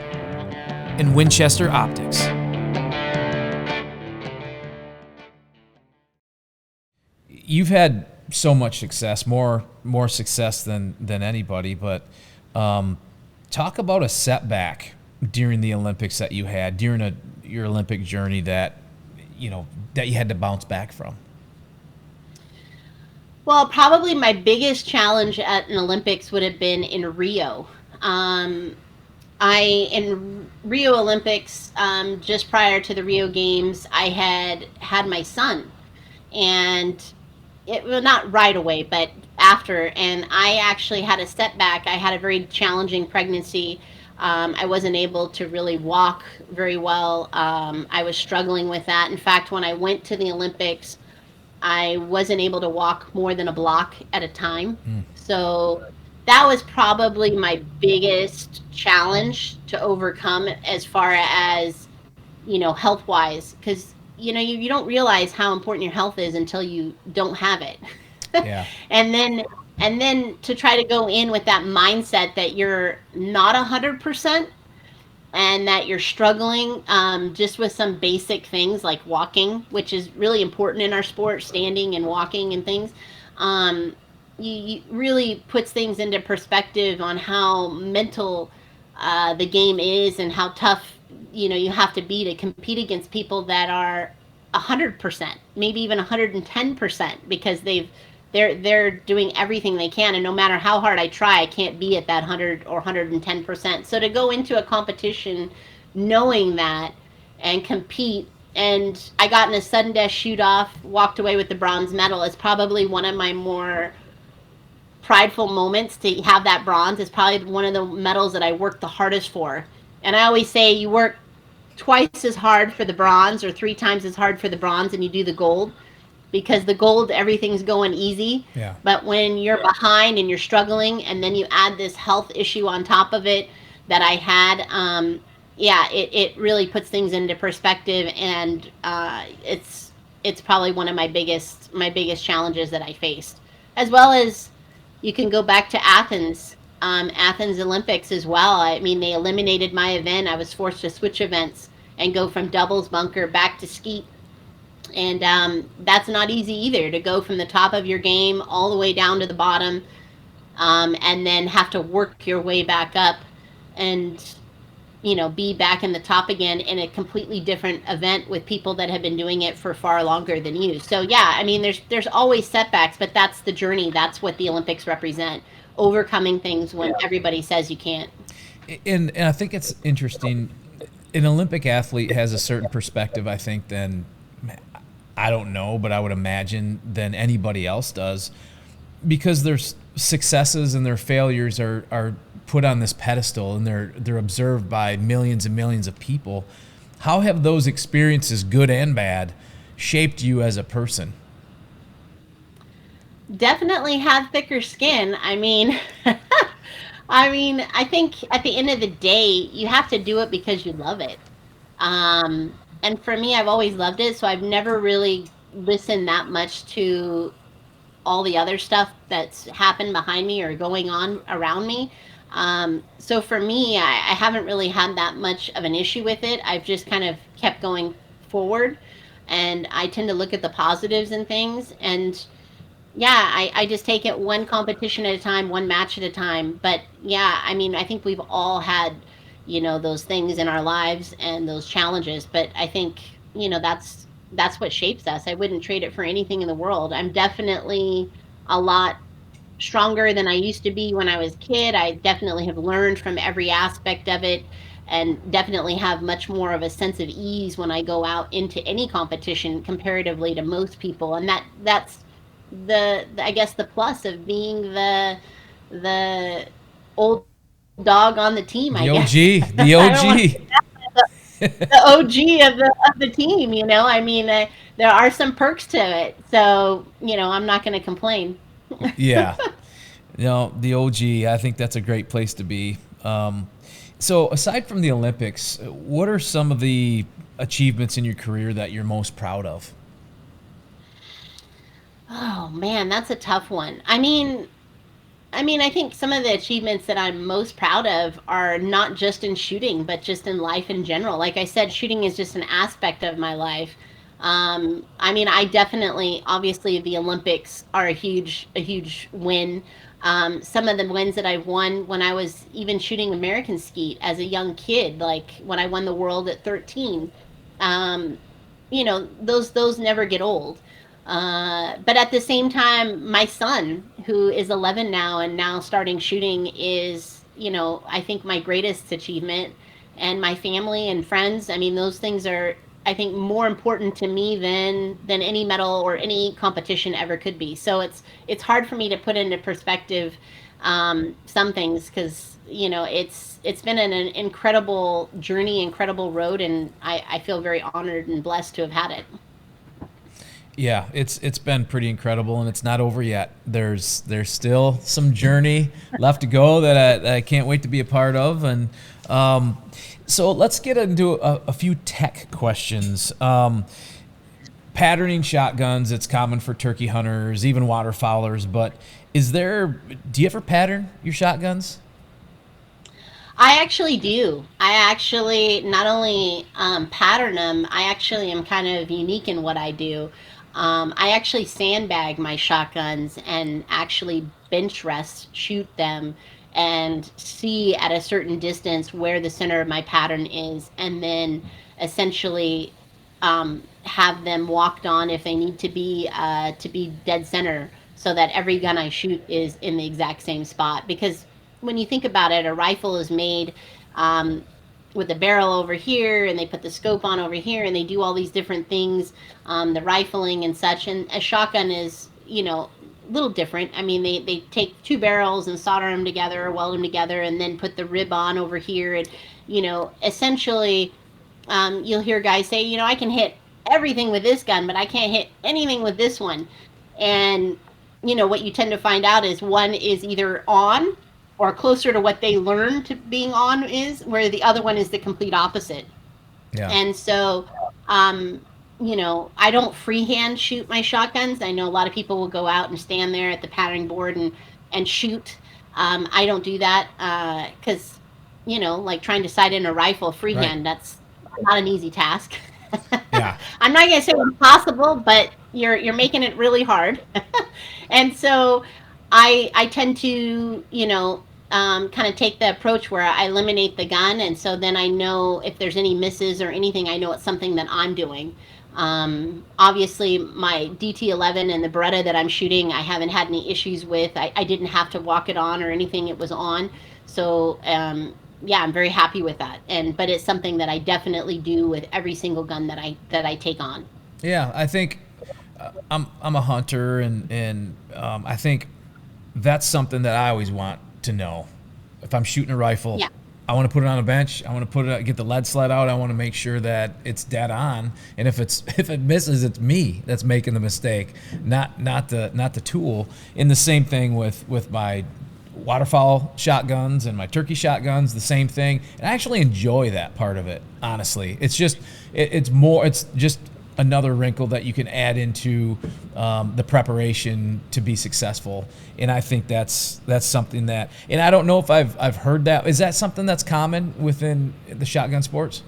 and Winchester Optics. You've had so much success, more success than anybody, but talk about a setback during the Olympics that you had, during your Olympic journey that you had to bounce back from. Well, probably my biggest challenge at an Olympics would have been in Rio. In Rio Olympics, just prior to the Rio Games, I had my son, and it was not right away, but after, and I actually had a setback. I had a very challenging pregnancy. I wasn't able to really walk very well. I was struggling with that. In fact, when I went to the Olympics, I wasn't able to walk more than a block at a time. So that was probably my biggest challenge to overcome as far as, health wise, because, you don't realize how important your health is until you don't have it. Yeah. And then to try to go in with that mindset that you're not 100%, and that you're struggling just with some basic things like walking, which is really important in our sport, standing and walking and things, um, you really puts things into perspective on how mental the game is and how tough you have to be to compete against people that are 100%, maybe even 110%, because they're doing everything they can, and no matter how hard I try, I can't be at that 100 or 110%. So to go into a competition knowing that and compete, and I got in a sudden death shoot off, walked away with the bronze medal, is probably one of my more prideful moments. To have that bronze is probably one of the medals that I worked the hardest for. And I always say you work twice as hard for the bronze or three times as hard for the bronze and you do the gold, because the gold, everything's going easy. Yeah. But when you're behind and you're struggling, and then you add this health issue on top of it that I had, yeah, it really puts things into perspective, and it's probably one of my biggest challenges that I faced, as well as you can go back to Athens. Athens Olympics as well. I mean, they eliminated my event. I was forced to switch events and go from doubles bunker back to skeet, and that's not easy either, to go from the top of your game all the way down to the bottom, and then have to work your way back up, and be back in the top again in a completely different event with people that have been doing it for far longer than you. So yeah, I mean, there's always setbacks, but that's the journey. That's what the Olympics represent: overcoming things when everybody says you can't. And I think it's interesting. An Olympic athlete has a certain perspective, I think, than, I don't know, but I would imagine, than anybody else does, because their successes and their failures are put on this pedestal, and they're observed by millions and millions of people. How have those experiences, good and bad, shaped you as a person? Definitely have thicker skin. I mean, I think at the end of the day, you have to do it because you love it. And for me, I've always loved it, so I've never really listened that much to all the other stuff that's happened behind me or going on around me. So for me, I haven't really had that much of an issue with it. I've just kind of kept going forward, and I tend to look at the positives in things. And yeah, I just take it one competition at a time, one match at a time. But yeah, I mean, I think we've all had, those things in our lives and those challenges. But I think, that's what shapes us. I wouldn't trade it for anything in the world. I'm definitely a lot stronger than I used to be when I was a kid. I definitely have learned from every aspect of it, and definitely have much more of a sense of ease when I go out into any competition comparatively to most people. And that's I guess the plus of being the old dog on the team, I The guess. OG, the I don't want to OG. the OG of the team. I mean, there are some perks to it, so I'm not going to complain. Yeah. The OG, I think that's a great place to be. So aside from the Olympics, what are some of the achievements in your career that you're most proud of? Oh man, that's a tough one. I think some of the achievements that I'm most proud of are not just in shooting, but just in life in general. Like I said, shooting is just an aspect of my life. I definitely, obviously, the Olympics are a huge win. Some of the wins that I've won when I was even shooting American skeet as a young kid, like when I won the world at 13, um, those never get old. But at the same time, my son, who is 11 now and now starting shooting, is, I think my greatest achievement. And my family and friends, I mean, those things are, I think, more important to me than any medal or any competition ever could be. So it's hard for me to put into perspective some things, because it's been an incredible journey, incredible road, and I feel very honored and blessed to have had it. Yeah, it's been pretty incredible, and it's not over yet. There's still some journey left to go that I can't wait to be a part of. And so let's get into a few tech questions. Patterning shotguns, it's common for turkey hunters, even waterfowlers. But do you ever pattern your shotguns? I actually do. I actually not only pattern them, I actually am kind of unique in what I do. I actually sandbag my shotguns and actually bench rest shoot them and see at a certain distance where the center of my pattern is, and then essentially have them walked on if they need to be dead center, so that every gun I shoot is in the exact same spot. Because when you think about it, a rifle is made um, with the barrel over here, and they put the scope on over here, and they do all these different things, the rifling and such. And a shotgun is, a little different. I mean, they take two barrels and solder them together, weld them together, and then put the rib on over here. And, essentially, you'll hear guys say, I can hit everything with this gun, but I can't hit anything with this one. And, what you tend to find out is one is either on or closer to what they learned to being on is, where the other one is the complete opposite. Yeah. And so, I don't freehand shoot my shotguns. I know a lot of people will go out and stand there at the patterning board and shoot. I don't do that because, like trying to sight in a rifle Right. freehand, that's not an easy task. Yeah. I'm not going to say impossible, but you're making it really hard. And so I tend to, kind of take the approach where I eliminate the gun, and so then I know if there's any misses or anything, I know it's something that I'm doing. Obviously, my DT11 and the Beretta that I'm shooting, I haven't had any issues with. I didn't have to walk it on or anything; it was on. So yeah, I'm very happy with that. But it's something that I definitely do with every single gun that I take on. Yeah, I think I'm a hunter, and I think that's something that I always want to know. If I'm shooting a rifle, Yeah. I want to put it on a bench. I want to get the lead sled out. I want to make sure that it's dead on. And if it misses, it's me that's making the mistake, not the tool. And the same thing with my waterfowl shotguns and my turkey shotguns, the same thing. And I actually enjoy that part of it, honestly. It's just it's just another wrinkle that you can add into the preparation to be successful. And I think that's something that, and I don't know if I've heard that. Is that something that's common within the shotgun sports?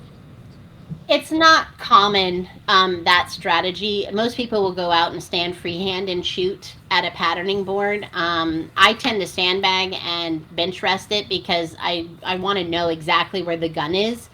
It's not common, that strategy. Most people will go out and stand freehand and shoot at a patterning board. I tend to sandbag and bench rest it because I want to know exactly where the gun is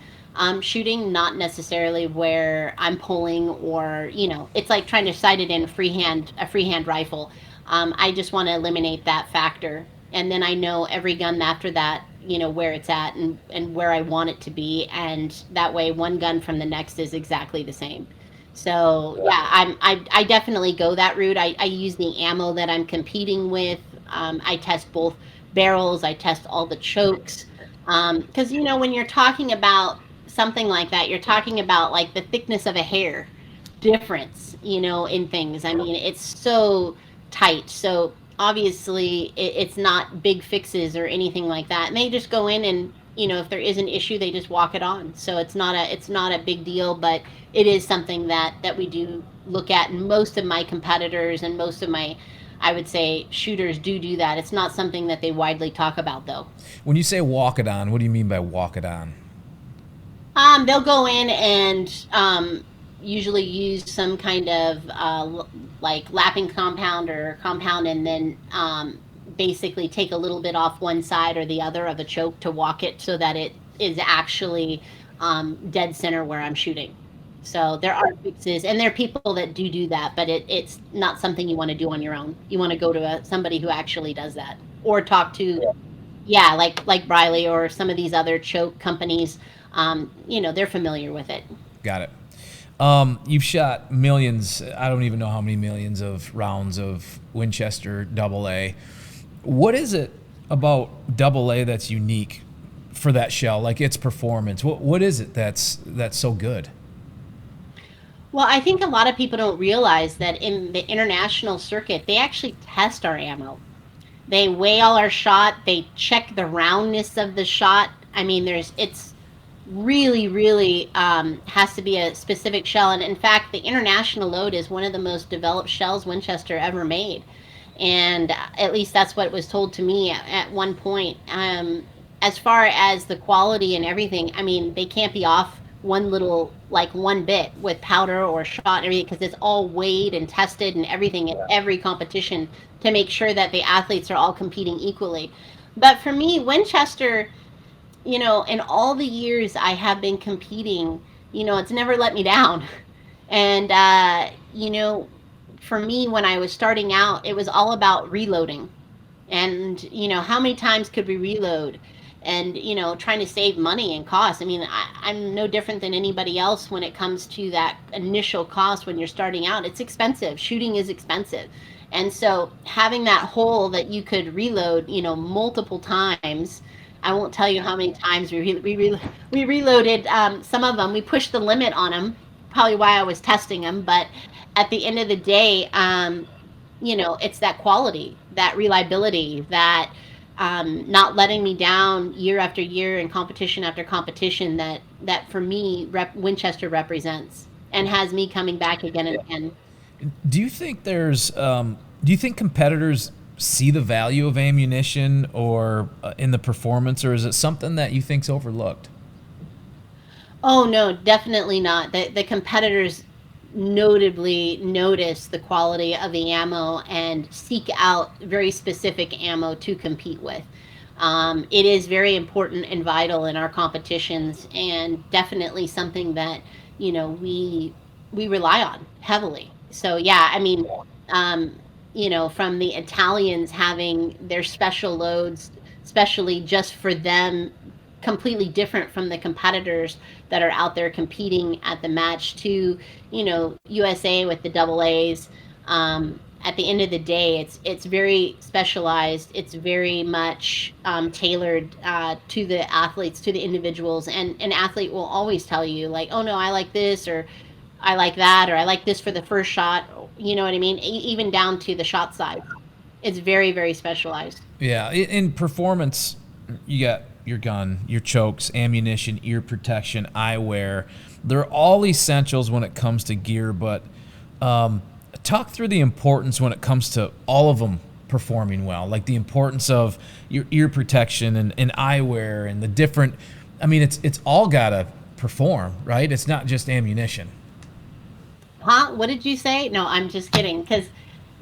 shooting, not necessarily where I'm pulling, or, it's like trying to sight it in a freehand rifle. I just want to eliminate that factor. And then I know every gun after that, where it's at and where I want it to be. And that way, one gun from the next is exactly the same. So yeah, I definitely go that route. I use the ammo that I'm competing with. I test both barrels. I test all the chokes. Because when you're talking about something like that, you're talking about like the thickness of a hair difference, in things. I mean, it's so tight. So obviously, it's not big fixes or anything like that. And they just go in and, if there is an issue, they just walk it on. So it's not a big deal, but it is something that we do look at. And most of my competitors and most of my, I would say, shooters do that. It's not something that they widely talk about, though. When you say walk it on, what do you mean by walk it on? They'll go in and usually use some kind of like lapping compound or compound, and then basically take a little bit off one side or the other of a choke to walk it so that it is actually dead center where I'm shooting. So there are fixes, and there are people that do that, but it's not something you want to do on your own. You want to go to somebody who actually does that, or talk to, yeah, like Briley or some of these other choke companies. They're familiar with it. Got it. You've shot millions. I don't even know how many millions of rounds of Winchester AA. What is it about AA that's unique for that shell? Like its performance. What is it that's so good? Well, I think a lot of people don't realize that in the international circuit, they actually test our ammo. They weigh all our shot. They check the roundness of the shot. I mean, it's really, really has to be a specific shell. And in fact, the international load is one of the most developed shells Winchester ever made. And at least that's what was told to me at one point. as far as the quality and everything, I mean, they can't be off one little, like one bit with powder or shot and everything, because it's all weighed and tested and everything at every competition to make sure that the athletes are all competing equally. But for me, Winchester, in all the years I have been competing, it's never let me down. And, for me, when I was starting out, it was all about reloading. And, how many times could we reload? And, trying to save money and cost. I mean, I'm no different than anybody else when it comes to that initial cost when you're starting out. It's expensive. Shooting is expensive. And so having that hole that you could reload, multiple times. I won't tell you how many times we reloaded some of them. We pushed the limit on them, probably why I was testing them. But at the end of the day, it's that quality, that reliability, that not letting me down year after year and competition after competition that for me Winchester represents and has me coming back again and again. Do you think competitors see the value of ammunition or in the performance, or is it something that you think's overlooked? Oh no, definitely not. The competitors notably notice the quality of the ammo and seek out very specific ammo to compete with. It is very important and vital in our competitions, and definitely something that we rely on heavily. So yeah, I mean, um, from the Italians having their special loads, especially just for them, completely different from the competitors that are out there competing at the match, to USA with the double A's. At the end of the day, it's very specialized. It's very much tailored to the athletes, to the individuals, and an athlete will always tell you like, oh no, I like this, or I like that, or I like this for the first shot. You know what I mean? Even down to the shot size, it's very very specialized. Yeah, in performance, you got your gun, your chokes, ammunition, ear protection, eyewear. They're all essentials when it comes to gear, but talk through the importance when it comes to all of them performing well, like the importance of your ear protection and eyewear and the different. I mean, it's all gotta perform, right? It's not just ammunition. Huh? What did you say? No, I'm just kidding. Because,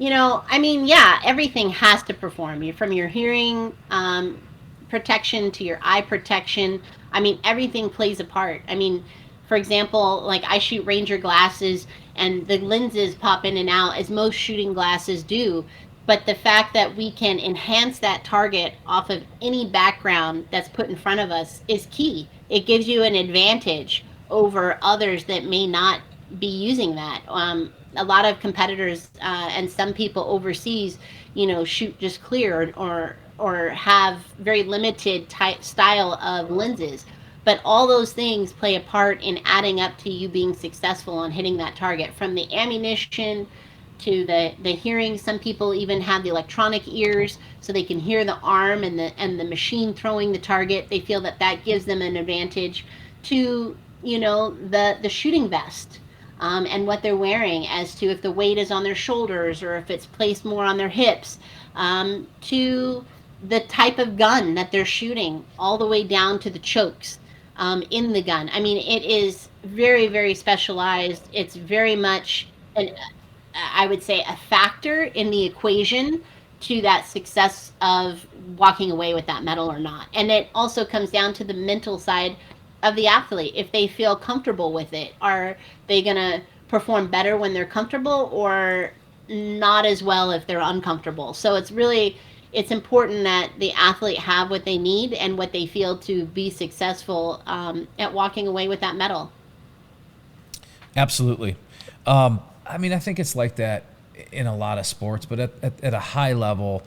I mean, yeah, everything has to perform. You from your hearing protection to your eye protection. I mean, everything plays a part. I mean, for example, like I shoot Ranger glasses, and the lenses pop in and out as most shooting glasses do. But the fact that we can enhance that target off of any background that's put in front of us is key. It gives you an advantage over others that may not be using that. A lot of competitors and some people overseas, shoot just clear, or have very limited type style of lenses. But all those things play a part in adding up to you being successful on hitting that target. From the ammunition to the hearing, some people even have the electronic ears so they can hear the arm and the machine throwing the target. They feel that that gives them an advantage. To the shooting vest, and what they're wearing, as to if the weight is on their shoulders or if it's placed more on their hips, to the type of gun that they're shooting, all the way down to the chokes in the gun. I mean, it is very, very specialized. It's very much, I would say, a factor in the equation to that success of walking away with that medal or not. And it also comes down to the mental side of the athlete. If they feel comfortable with it, are they going to perform better when they're comfortable, or not as well if they're uncomfortable? So it's important that the athlete have what they need and what they feel to be successful at walking away with that medal. Absolutely. I mean, I think it's like that in a lot of sports, but at a high level,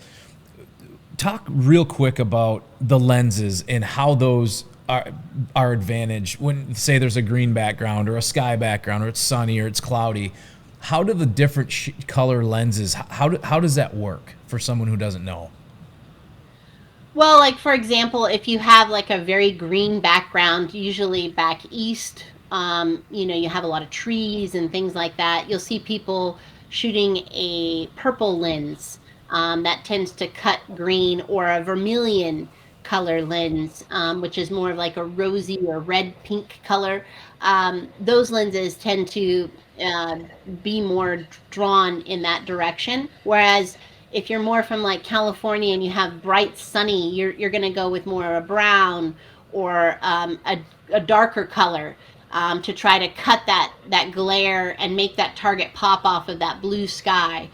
talk real quick about the lenses and how those are advantage when, say, there's a green background or a sky background, or it's sunny or it's cloudy. How do the different color lenses, how does that work for someone who doesn't know? Well, like for example, if you have like a very green background, usually back east, you have a lot of trees and things like that. You'll see people shooting a purple lens that tends to cut green, or a vermilion color lens, which is more of like a rosy or red pink color. Those lenses tend to uh, be more drawn in that direction. Whereas if you're more from like California and you have bright sunny, you're going to go with more of a brown or a darker color, to try to cut that glare and make that target pop off of that blue sky.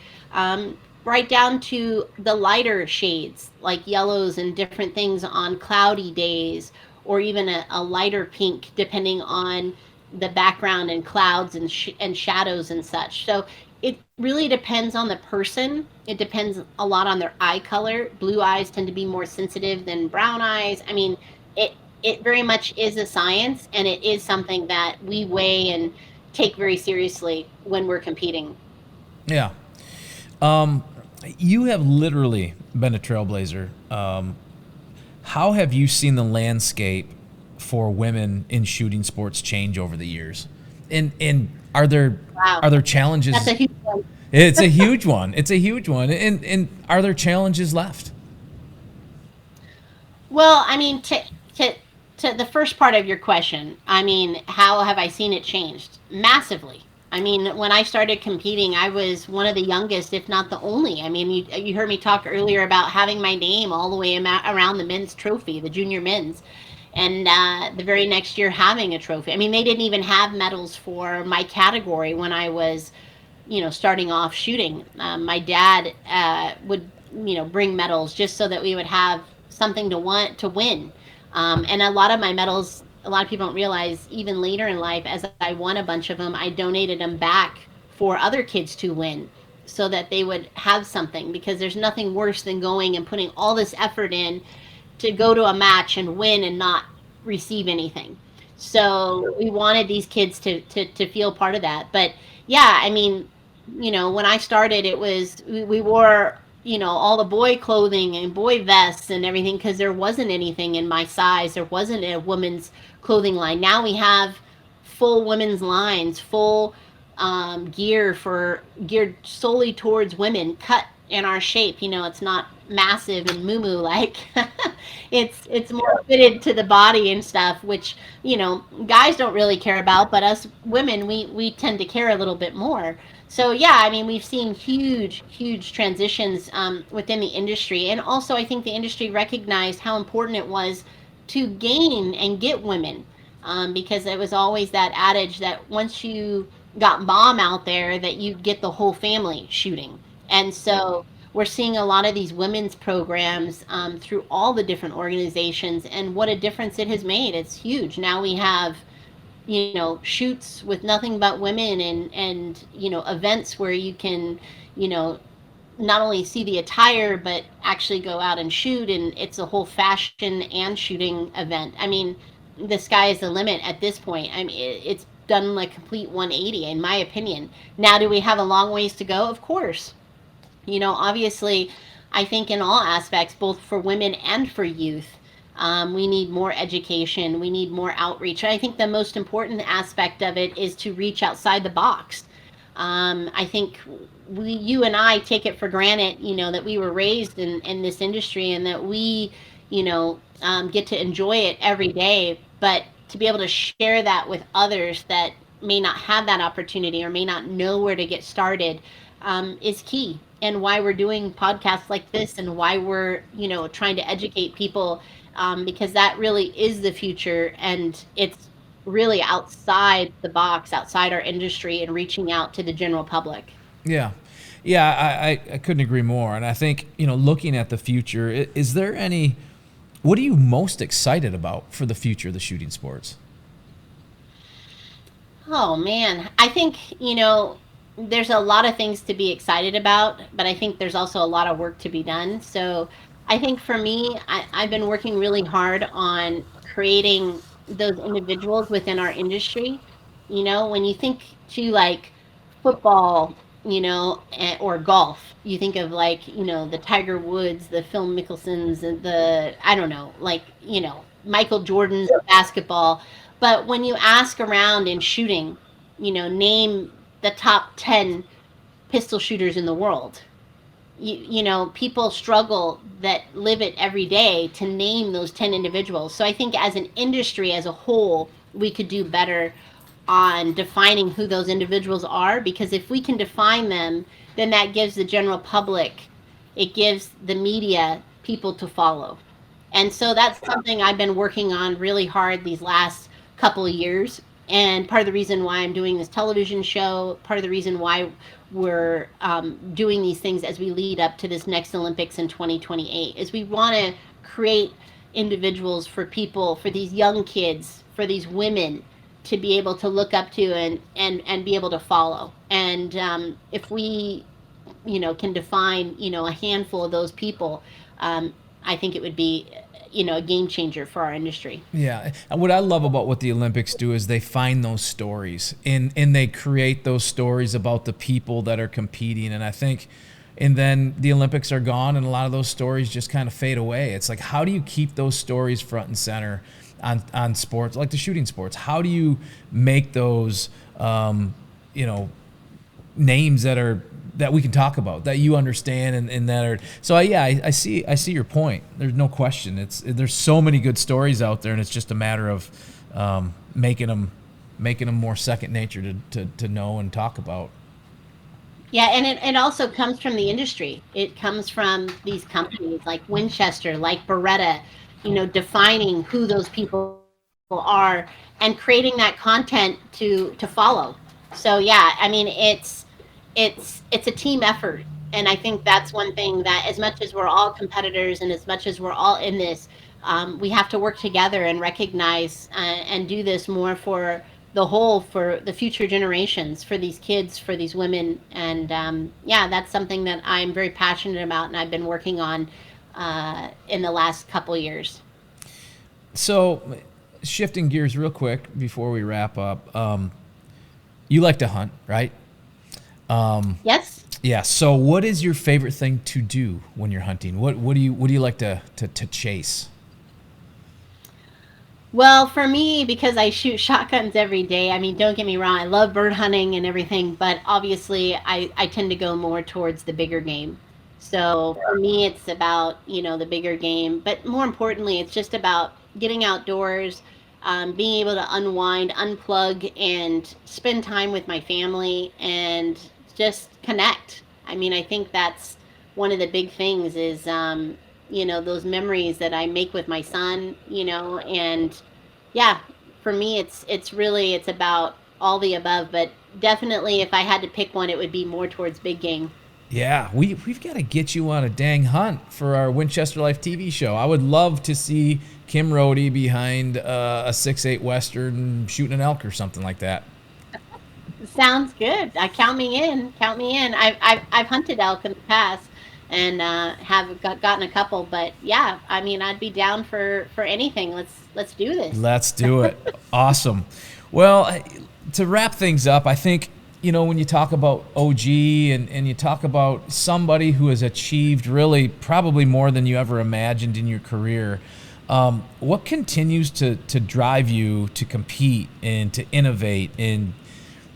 Right down to the lighter shades like yellows and different things on cloudy days, or even a lighter pink depending on the background and clouds and shadows and such. So it really depends on the person. It depends a lot on their eye color. Blue eyes tend to be more sensitive than brown eyes. I mean, it it very much is a science, and it is something that we weigh and take very seriously when we're competing. Yeah. Um, you have literally been a trailblazer. How have you seen the landscape for women in shooting sports change over the years? And Wow, are there that's a challenges? huge one. It's a huge one. It's a huge one. And are there challenges left? Well, I mean, to to the first part of your question, I mean, how have I seen it changed? Massively. I mean, when I started competing, I was one of the youngest, if not the only. I mean, you heard me talk earlier about having my name all the way around the men's trophy, the junior men's, and the very next year having a trophy. I mean, they didn't even have medals for my category when I was, starting off shooting. My dad would, bring medals just so that we would have something to want to win. And a lot of my medals, a lot of people don't realize, even later in life, as I won a bunch of them, I donated them back for other kids to win so that they would have something, because there's nothing worse than going and putting all this effort in to go to a match and win and not receive anything. So we wanted these kids to feel part of that. But yeah, I mean, when I started, it was we wore, all the boy clothing and boy vests and everything, because there wasn't anything in my size. There wasn't a women's clothing line. Now we have full women's lines, full geared solely towards women, cut in our shape. It's not massive and moo like. It's more fitted to the body and stuff, which guys don't really care about, but us women, we tend to care a little bit more. So yeah, I mean, we've seen huge transitions within the industry, and also I think the industry recognized how important it was to gain and get women, because it was always that adage that once you got mom out there, that you'd get the whole family shooting. And so we're seeing a lot of these women's programs through all the different organizations, and what a difference it has made. It's huge. Now we have, shoots with nothing but women, and events where you can, you know, not only see the attire but actually go out and shoot, and it's a whole fashion and shooting event. I mean, the sky is the limit at this point. I mean, it's done like complete 180 in my opinion. Now, do we have a long ways to go? Of course. Obviously, I think in all aspects, both for women and for youth, we need more education. We need more outreach. I think the most important aspect of it is to reach outside the box. I think you and I take it for granted, that we were raised in this industry, and that we, get to enjoy it every day. But to be able to share that with others that may not have that opportunity or may not know where to get started, is key. And why we're doing podcasts like this, and why we're, trying to educate people, because that really is the future, and it's really outside the box, outside our industry, and reaching out to the general public. Yeah. Yeah, I couldn't agree more. And I think, looking at the future, is there any, what are you most excited about for the future of the shooting sports? Oh man, I think, there's a lot of things to be excited about, but I think there's also a lot of work to be done. So I think for me, I've been working really hard on creating those individuals within our industry. When you think to like football, or golf, you think of like, the Tiger Woods, the Phil Mickelsons, and the, I don't know, like, Michael Jordan's of basketball. But when you ask around in shooting, name the top 10 pistol shooters in the world. people struggle that live it every day to name those 10 individuals. So I think as an industry as a whole, we could do better on defining who those individuals are, because if we can define them, then that gives the general public, it gives the media people to follow. And so that's something I've been working on really hard these last couple of years. And part of the reason why I'm doing this television show, part of the reason why we're doing these things as we lead up to this next Olympics in 2028 is we want to create individuals for people, for these young kids, for these women to be able to look up to and be able to follow. And if we, can define, a handful of those people, I think it would be, a game changer for our industry. Yeah, and what I love about what the Olympics do is they find those stories and they create those stories about the people that are competing. And I think, and then the Olympics are gone, and a lot of those stories just kind of fade away. It's like, how do you keep those stories front and center on sports like the shooting sports? How do you make those, names that we can talk about, that you understand, and that are so. Yeah, I see your point. There's no question. There's so many good stories out there, and it's just a matter of making them more second nature to know and talk about. Yeah, and it also comes from the industry. It comes from these companies like Winchester, like Beretta, defining who those people are and creating that content to follow. So yeah, I mean it's a team effort, and I think that's one thing that, as much as we're all competitors and as much as we're all in this, we have to work together and recognize and do this more for the whole, for the future generations, for these kids, for these women. And yeah, that's something that I'm very passionate about and I've been working on in the last couple years. So, shifting gears real quick before we wrap up, you like to hunt, right? Yes. Yeah. So, what is your favorite thing to do when you're hunting? What do you like to chase? Well, for me, because I shoot shotguns every day, I mean, don't get me wrong, I love bird hunting and everything, but obviously I tend to go more towards the bigger game. So for me, it's about, the bigger game. But more importantly, it's just about getting outdoors, being able to unwind, unplug, and spend time with my family and just connect. I mean, I think that's one of the big things is, those memories that I make with my son, and yeah, for me, it's really, it's about all the above, but definitely if I had to pick one, it would be more towards big game. Yeah, we've got to get you on a dang hunt for our Winchester Life TV show. I would love to see Kim Rhode behind a 6.8 Western shooting an elk or something like that. Sounds good. Count me in. Count me in. I've hunted elk in the past and have gotten a couple, but yeah, I mean, I'd be down for anything. Let's do this. Let's do it. Awesome. Well, to wrap things up, I think, when you talk about OG and you talk about somebody who has achieved really probably more than you ever imagined in your career, what continues to drive you to compete and to innovate and,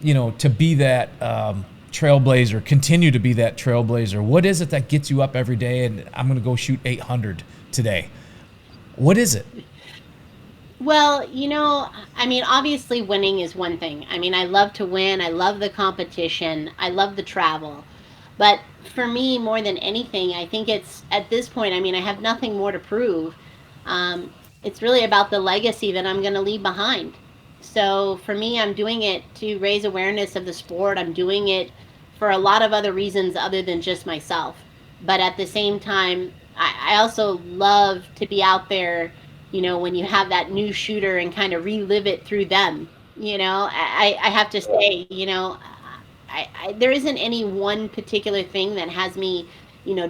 to be that trailblazer, continue to be that trailblazer? What is it that gets you up every day and I'm going to go shoot 800 today? What is it? Well, I mean, obviously winning is one thing. I mean, I love to win. I love the competition. I love the travel. But for me, more than anything, I think it's at this point, I mean, I have nothing more to prove. It's really about the legacy that I'm going to leave behind. So for me, I'm doing it to raise awareness of the sport. I'm doing it for a lot of other reasons other than just myself. But at the same time, I also love to be out there, when you have that new shooter and kind of relive it through them. I have to say, there isn't any one particular thing that has me,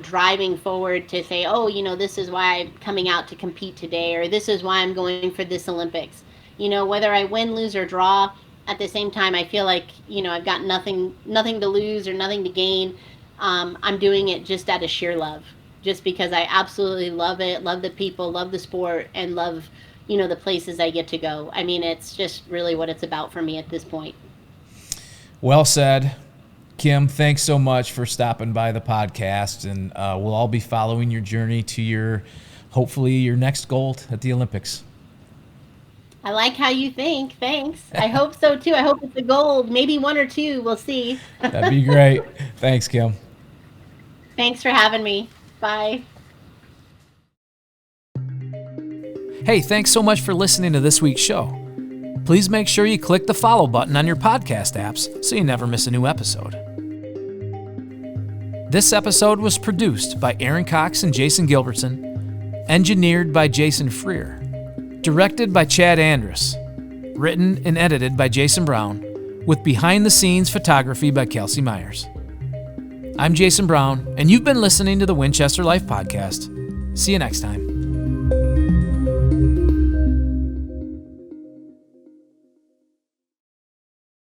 driving forward to say, oh, this is why I'm coming out to compete today, or this is why I'm going for this Olympics. Whether I win, lose, or draw, at the same time, I feel like, I've got nothing to lose or nothing to gain. I'm doing it just out of sheer love, just because I absolutely love it, love the people, love the sport, and love, the places I get to go. I mean, it's just really what it's about for me at this point. Well said. Kim, thanks so much for stopping by the podcast, and we'll all be following your journey to hopefully your next gold at the Olympics. I like how you think. Thanks. I hope so too. I hope it's a gold, maybe 1 or 2. We'll see. That'd be great. Thanks, Kim. Thanks for having me. Bye. Hey, thanks so much for listening to this week's show. Please make sure you click the follow button on your podcast apps so you never miss a new episode. This episode was produced by Aaron Cox and Jason Gilbertson, engineered by Jason Freer, directed by Chad Andrus, written and edited by Jason Brown, with behind-the-scenes photography by Kelsey Myers. I'm Jason Brown, and you've been listening to the Winchester Life Podcast. See you next time.